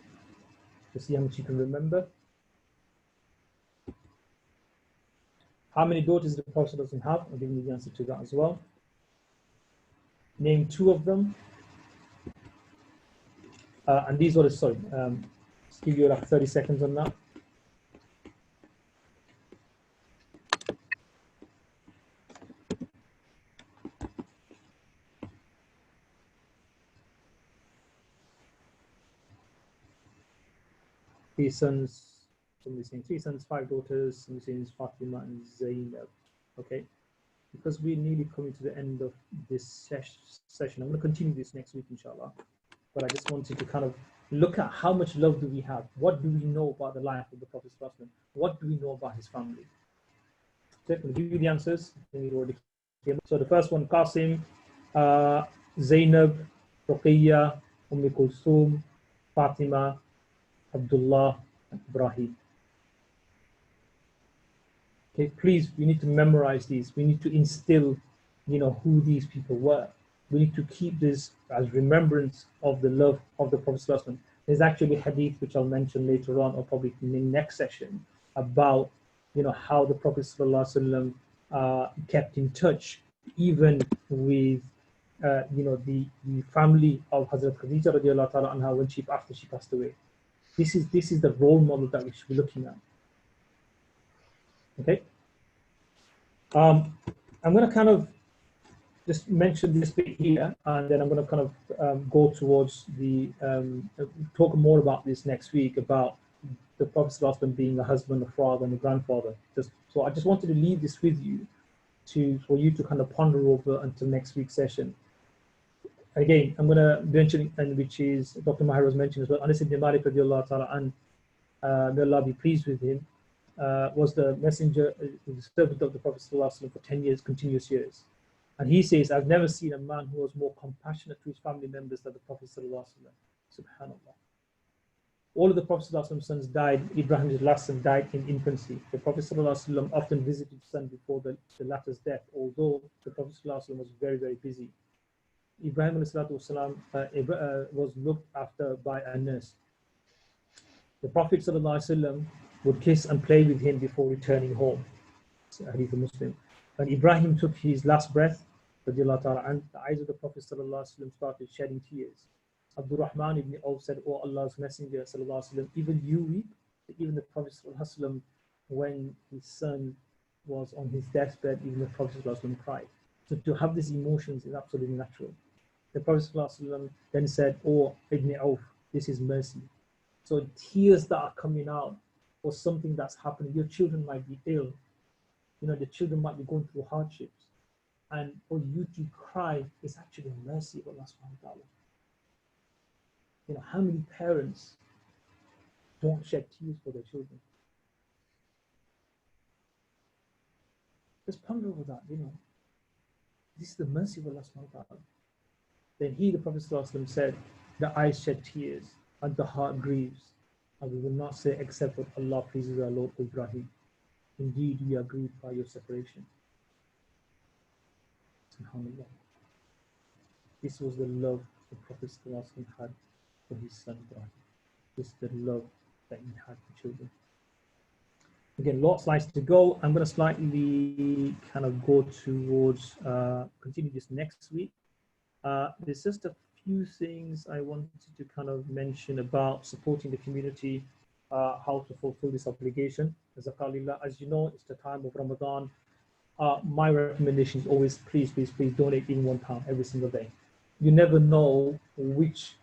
[SPEAKER 1] to see how much you can remember. How many daughters did the Prophet ﷺ have? I'll give you the answer to that as well. Name 2 of them. And these are let's give you like 30 seconds on that. Three sons, somebody's saying 3 sons, 5 daughters, somebody's saying Fatima and Zainab. Okay, because we're nearly coming to the end of this session, I'm going to continue this next week, inshallah. But I just wanted to kind of look at how much love do we have? What do we know about the life of the Prophet ﷺ? What do we know about his family? So I'm going to give you the answers. So the first one, Qasim, Zainab, Ruqayya, Kulthum, Fatima, Abdullah, and Ibrahim. Okay, please, we need to memorize these. We need to instill, who these people were. We need to keep this as remembrance of the love of the Prophet ﷺ. There's actually a hadith which I'll mention later on, or probably in the next session, about how the Prophet ﷺ kept in touch even with the family of Hazrat Khadija radiallahu ta'ala anha after she passed away. This is the role model that we should be looking at. Okay. I'm going to kind of just mention this bit here, and then I'm going to kind of go towards the talk more about this next week, about the Prophet ﷺ being a husband, a father, and a grandfather. So I just wanted to leave this with you for you to kind of ponder over until next week's session. Again, I'm going to mention, and which is Dr. Mahir was mentioned as well, Anas ibn Malik radiallahu ta'ala, and may Allah be pleased with him, was the messenger, the servant of the Prophet ﷺ for 10 years, continuous years. And he says, I've never seen a man who was more compassionate to his family members than the Prophet Sallallahu Alaihi Wasallam. Subhanallah. All of the Prophet Sallallahu Alaihi Wasallam's sons died. Ibrahim's last son died in infancy. The Prophet Sallallahu Alaihi Wasallam often visited his son before the latter's death, although the Prophet Sallallahu Alaihi Wasallam was very, very busy. Ibrahim والسلام, was looked after by a nurse. The Prophet ﷺ would kiss and play with him before returning home. Hadith of Muslim. When Ibrahim took his last breath, and the eyes of the Prophet ﷺ started shedding tears. Abdul Rahman ibn Auf said, "O Allah's Messenger ﷺ, even you weep." Even the Prophet ﷺ, when his son was on his deathbed, even the Prophet ﷺ cried. So to have these emotions is absolutely natural. The Prophet ﷺ then said, "O Ibn Auf, this is mercy." So tears that are coming out for something that's happening, your children might be ill, the children might be going through hardships, and for you to cry is actually a mercy of Allah subhanahu wa ta'ala. How many parents don't shed tears for their children? Just ponder over that, This is the mercy of Allah subhanahu wa ta'ala. Then the Prophet ﷺ said, the eyes shed tears and the heart grieves, and we will not say except what Allah pleases our Lord Ibrahim. Indeed, we are grieved by your separation. SubhanAllah. This was the love the Prophet ﷺ had for his son Ibrahim. This is the love that he had for children. Again, lots slides to go. I'm going to slightly kind of go towards continue this next week. There's just a few things I wanted to kind of mention about supporting the community, how to fulfill this obligation. As you know, it's the time of Ramadan. My recommendation is always, please donate in £1 every single day. You never know which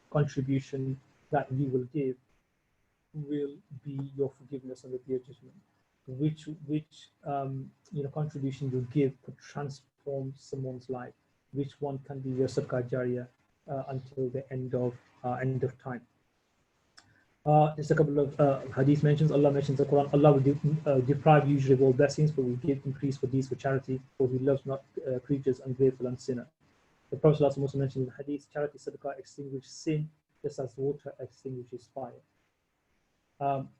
[SPEAKER 1] contribution that you will give will be your forgiveness on the Day of Judgment. Which contribution you give could transform someone's life. Which one can be your sadaqah jariyah until the end of time. Just a couple of hadith mentions. Allah mentions in the Quran, Allah will deprive you usually of all blessings, but will give increase for these for charity, for he loves not creatures ungrateful and sinner. The Prophet also mentioned in the hadith, charity sadaqah extinguishes sin, just as water extinguishes fire.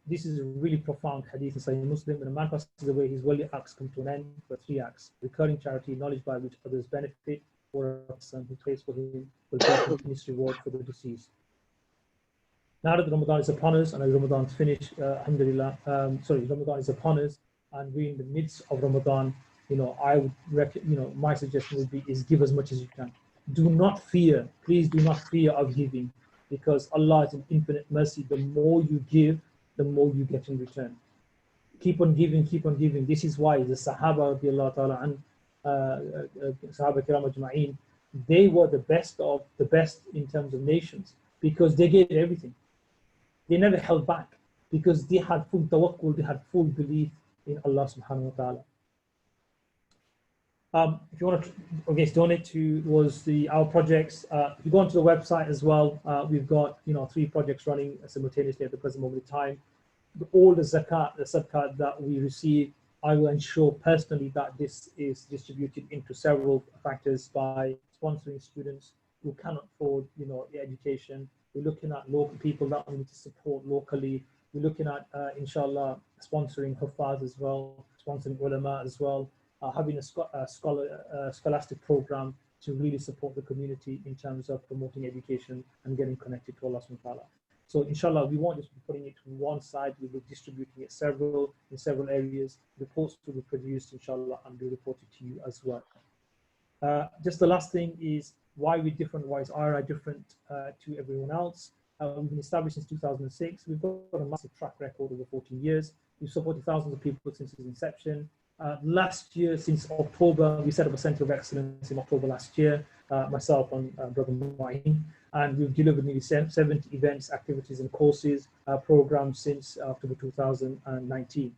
[SPEAKER 1] This is a really profound hadith in Sahih Muslim. When a man passes away, his worldly acts come to an end, but 3 acts: recurring charity, knowledge by which others benefit, or a person who prays for him will get continuous reward for the deceased. Now that Ramadan is upon us, and Ramadan's finished, alhamdulillah, Ramadan is upon us, and we're in the midst of Ramadan, I would recommend, my suggestion would be is give as much as you can. Do not fear, please do not fear of giving, because Allah is an infinite mercy. The more you give, the more you get in return. Keep on giving, keep on giving. This is why the Sahaba radiallahu ta'ala and Sahaba Kiram Ajma'een, they were the best of the best in terms of nations, because they gave everything. They never held back, because they had full tawakkul, they had full belief in Allah subhanahu wa ta'ala. If you want to donate towards our projects, if you go onto the website as well, we've got 3 projects running simultaneously at the present moment in time. All the zakat, the sadaqah that we receive, I will ensure personally that this is distributed into several factors by sponsoring students who cannot afford the education. We're looking at local people that we need to support locally. We're looking at inshallah sponsoring Hufaz as well, sponsoring ulama as well, having a scholastic program to really support the community in terms of promoting education and getting connected to Allah subhanahu wa ta'ala. So inshallah, we won't just be putting it to one side, we'll be distributing it in several areas. Reports will be produced, inshallah, and be reported to you as well. Just the last thing is why we're different, why is RI different to everyone else. We've been established since 2006. We've got a massive track record over 14 years. We've supported thousands of people since its inception. Last year, since October, we set up a Center of Excellence in October last year, myself and Brother Ma'in, and we've delivered nearly 70 events, activities and courses, programs since October 2019.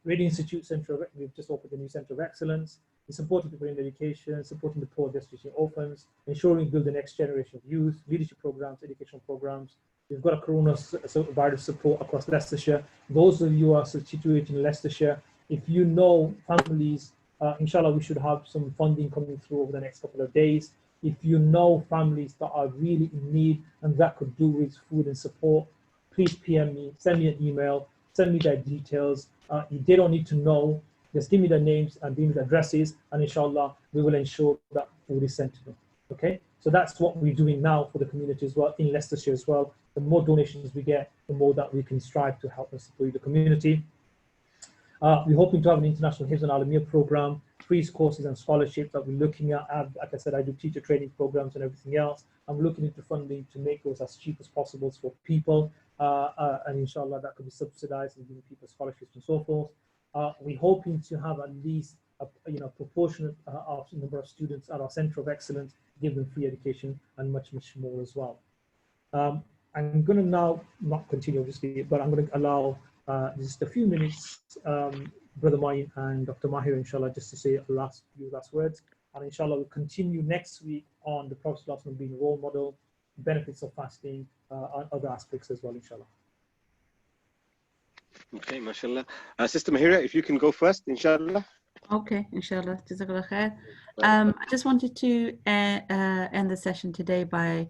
[SPEAKER 1] Radio Institute Center, we've just opened a new Center of Excellence. We're supporting people in education, supporting the poor, destitute, orphans, ensuring we build the next generation of youth, leadership programs, educational programs. We've got a coronavirus support across Leicestershire. Those of you who are situated in Leicestershire, if you know families Inshallah, we should have some funding coming through over the next couple of days. If you know families that are really in need and that could do with food and support, please PM me, send me an email, send me their details. They don't need to know. Just give me their names and give me the addresses, and inshallah, we will ensure that food is sent to them. Okay, so that's what we're doing now for the community as well, in Leicestershire as well. The more donations we get, the more that we can strive to help and support the community. We're hoping to have an international Hifz and Alamiya program, free courses and scholarships that we're looking at. Like I said, I do teacher training programs and everything else. I'm looking into funding to make those as cheap as possible for people. And inshallah, that could be subsidized and giving people scholarships and so forth. We're hoping to have at least a proportionate number of students at our Center of Excellence, give them free education and much, much more as well. I'm going to now not continue, obviously, but I'm going to allow just a few minutes, Brother Mayin and Dr. Mahir, inshallah, just to say a few last words. And inshallah, we'll continue next week on the Prophet being a role model, benefits of fasting, and other aspects as well, inshallah.
[SPEAKER 2] Okay, mashallah. Sister Mahira, if you can go first, inshallah.
[SPEAKER 3] Okay, inshallah. Jazakallah khair. I just wanted to end the session today by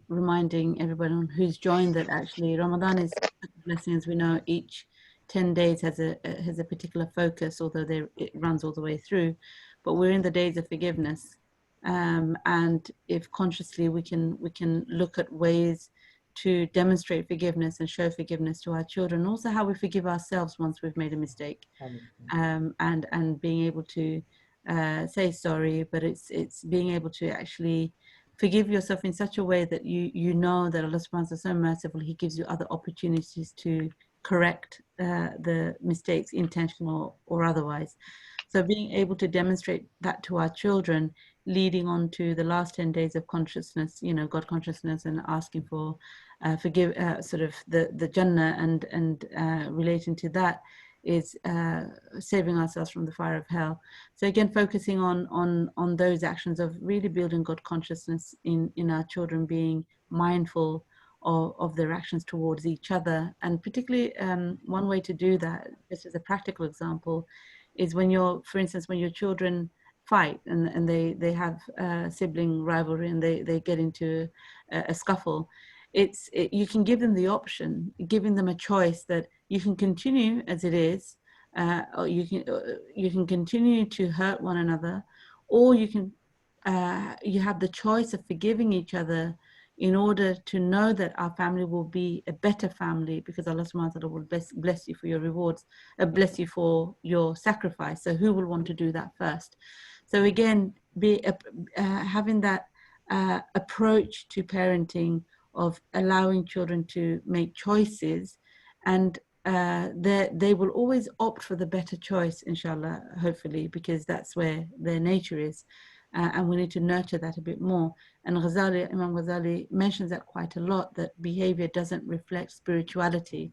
[SPEAKER 3] reminding everyone who's joined that actually Ramadan is a blessing. As we know, each 10 days has a particular focus, although it runs all the way through. But we're in the days of forgiveness, and if consciously we can look at ways to demonstrate forgiveness and show forgiveness to our children, also how we forgive ourselves once we've made a mistake, and being able to say sorry, but it's being able to actually forgive yourself in such a way that you know that Allah subhanahu wa ta'ala is so merciful, He gives you other opportunities to correct the mistakes, intentional or otherwise. So being able to demonstrate that to our children, leading on to the last 10 days of consciousness, God consciousness, and asking for sort of the Jannah, and relating to that is saving ourselves from the fire of hell. So again, focusing on those actions of really building God consciousness in our children, being mindful of their actions towards each other. And particularly one way to do that, just as a practical example, is for instance, when your children fight and they have sibling rivalry and they get into a scuffle, you can give them the option, giving them a choice that you can continue as it is, or you can continue to hurt one another, or you have the choice of forgiving each other in order to know that our family will be a better family, because Allah subhanahu wa ta'ala will bless you for your rewards, bless you for your sacrifice. So who will want to do that first? So again, having that approach to parenting of allowing children to make choices, and they will always opt for the better choice, inshallah, hopefully, because that's where their nature is. And we need to nurture that a bit more. And Imam Ghazali mentions that quite a lot, that behavior doesn't reflect spirituality,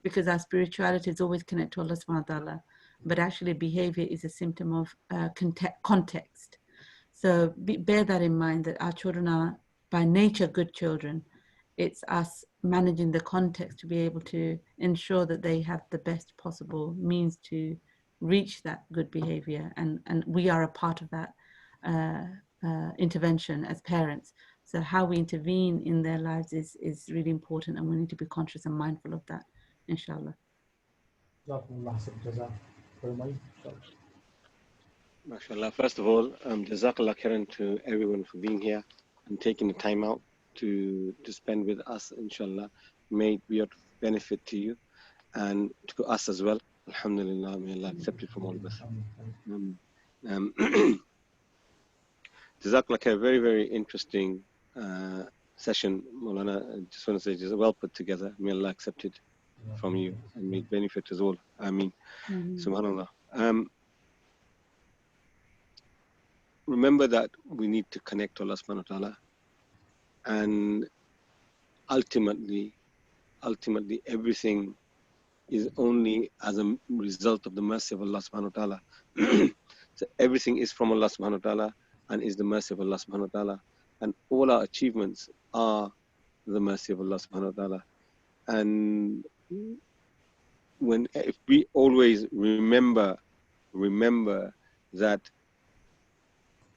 [SPEAKER 3] because our spirituality is always connected to Allah subhanahu wa ta'ala, but actually behavior is a symptom of context. So bear that in mind, that our children are by nature good children. It's us managing the context to be able to ensure that they have the best possible means to reach that good behavior, and we are a part of that intervention as parents. So how we intervene in their lives is really important, and we need to be conscious and mindful of that, inshallah.
[SPEAKER 2] MashaAllah. First of all, Jazakallah khairan to everyone for being here and taking the time out to spend with us, inshallah. May it be of benefit to you and to us as well. Alhamdulillah, may Allah accept it from all of us. Jazakallah khair, very, very interesting session, Maulana. I just want to say, just well put together. May Allah accept it from you and may it benefit us all. Ameen. Subhanallah. Remember that we need to connect to Allah subhanahu wa ta'ala, and ultimately everything is only as a result of the mercy of Allah subhanahu wa ta'ala. So everything is from Allah subhanahu wa ta'ala and is the mercy of Allah subhanahu wa ta'ala, and all our achievements are the mercy of Allah subhanahu wa ta'ala. And if we always remember remember that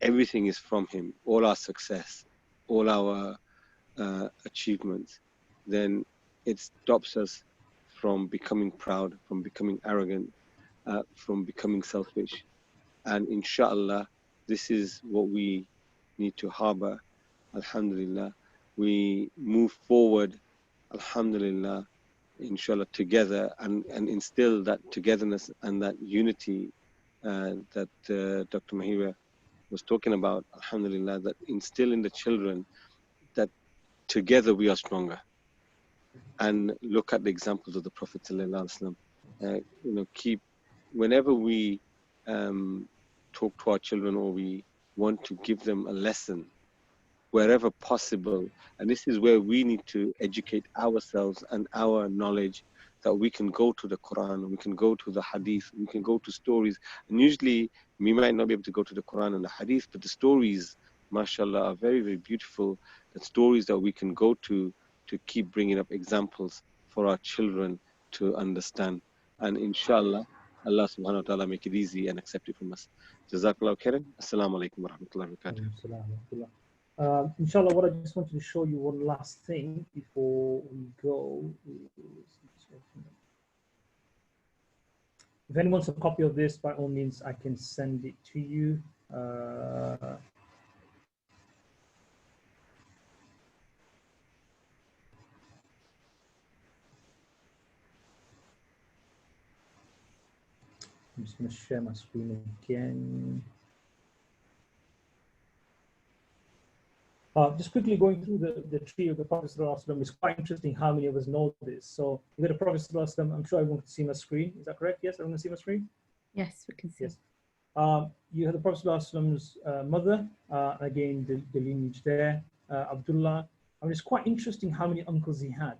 [SPEAKER 2] everything is from him, all our success, all our achievements, then it stops us from becoming proud, from becoming arrogant, from becoming selfish. And inshallah, this is what we need to harbor. Alhamdulillah, we move forward, alhamdulillah, inshallah, together, and instill that togetherness and that unity that Dr. Mahira was talking about, alhamdulillah, that instill in the children that together we are stronger. And look at the examples of the Prophet ﷺ. Keep, whenever we talk to our children or we want to give them a lesson, wherever possible, and this is where we need to educate ourselves and our knowledge, that we can go to the Quran, we can go to the Hadith, we can go to stories. And usually we might not be able to go to the Quran and the Hadith, but the stories, mashallah, are very, very beautiful. The stories that we can go to keep bringing up examples for our children to understand. And inshallah, Allah subhanahu wa ta'ala make it easy and accept it from us. Jazakallahu khairan. Assalamu alaikum wa rahmatullahi wa barakatuh.
[SPEAKER 1] Inshallah, what I just wanted to show you one last thing before we go. If anyone wants a copy of this, by all means, I can send it to you. I'm just going to share my screen again. Just quickly going through the tree of the Prophet ﷺ, it's quite interesting how many of us know this. So you got the Prophet ﷺ, I'm sure everyone can see my screen. Is that correct? Yes, everyone can see my screen?
[SPEAKER 3] Yes, we can see.
[SPEAKER 1] Yes. You have the Prophet ﷺ's mother, again, the lineage there, Abdullah. I mean, it's quite interesting how many uncles he had.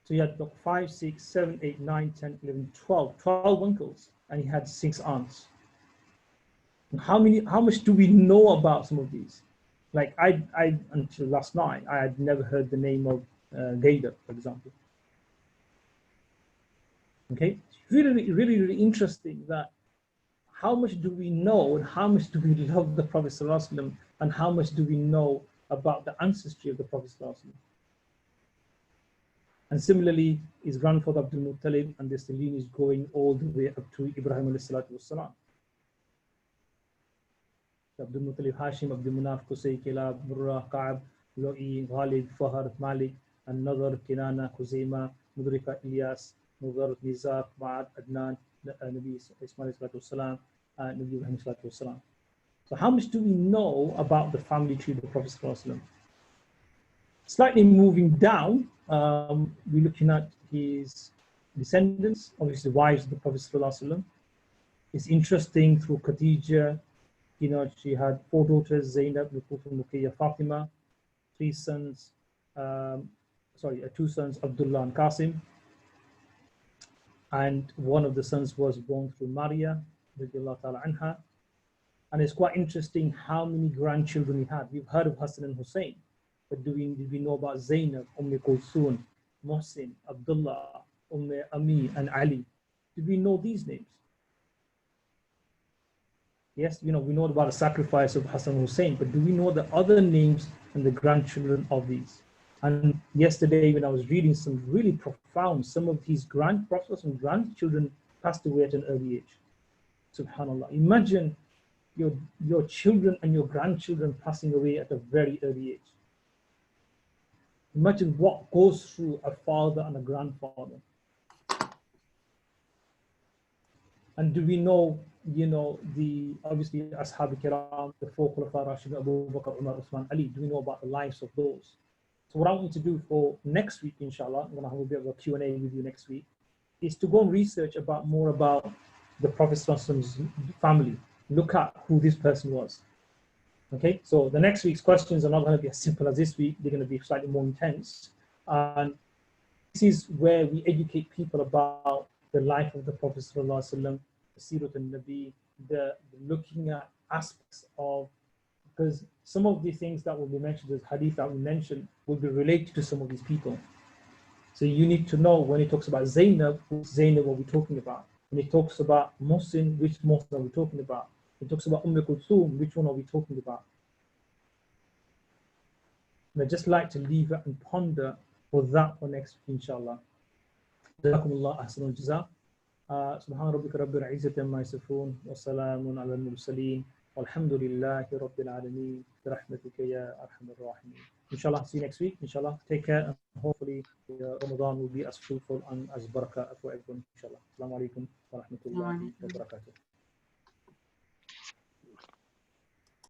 [SPEAKER 1] So he had 5, 6, 7, 8, 9, 10, 11, 12 uncles, and he had 6 aunts. How much do we know about some of these? Like I until last night, I had never heard the name of Gaida, for example. Okay, it's really interesting that how much do we know and how much do we love the Prophet ﷺ, and how much do we know about the ancestry of the Prophet ﷺ. And similarly, his grandfather Abdul Muttalib, and this lineage going all the way up to Ibrahim alayhi salatu wassalam. Abdul Muttalib, Hashim, Abdul Munaf, Qusay, Kilab, Murrah, Ka'ab, Lu'i, Ghalib, Fahar, Malik, An-Nadhr, Kinana, Khuzaymah, Mudrika, Ilyas, Mudhar, Nizar, Ma'ad, Adnan, Nabi Ismail salatu wassalam, Nabi Ibrahim salatu wassalam. So how much do we know about the family tree of the Prophet sallallahu alaihi wasallam? Slightly moving down, we're looking at his descendants, obviously the wives of the Prophet sallallahu alaihi wasallam. It's interesting through Khadija. She had 4 daughters, Zainab, Ruqayya, Fatima, 3 sons, 2 sons, Abdullah and Qasim. And one of the sons was born through Maria, radiallahu ta'ala anha. And it's quite interesting how many grandchildren he had. We've heard of Hassan and Hussein, but did we know about Zainab, Kulthum, Mohsin, Abdullah, Ami, and Ali? Did we know these names? Yes, we know about the sacrifice of Hassan and Hussein, but do we know the other names and the grandchildren of these? And yesterday, when I was reading some really profound, some of these grandprophets and grandchildren passed away at an early age. Subhanallah. Imagine your children and your grandchildren passing away at a very early age. Imagine what goes through a father and a grandfather. And do we know, the obviously Ashab al-Kiram, the 4 Khulafa Rashidun, Abu Bakr, Umar, Uthman, Ali, do we know about the lives of those? So what I want to do for next week, inshallah, I'm going to have a bit of a Q&A with you next week, is to go and research more about the Prophet's family. Look at who this person was. Okay, so the next week's questions are not going to be as simple as this week. They're going to be slightly more intense. And this is where we educate people about the life of the Prophet ﷺ, the Sirat al-Nabi, the looking at aspects of, because some of the things that will be mentioned, as hadith that we mentioned, will be related to some of these people. So you need to know when he talks about Zainab, which Zainab are we talking about? When he talks about Mohsin, which Mohsin are we talking about? He talks about Kulthum, which one are we talking about? And I'd just like to leave it and ponder for that for next week, inshallah. جزاكم الله أحسن الجزاء. سبحان ربك رب العزة عما يصفون وسلام على المرسلين والحمد لله رب العالمين برحمتك يا أرحم الراحمين. Inshallah, see you next week. Inshallah, take care, and hopefully Ramadan will be as fruitful and as barakah for everyone. Inshallah. Assalamu alaikum wa rahmatullahi wa barakatuh.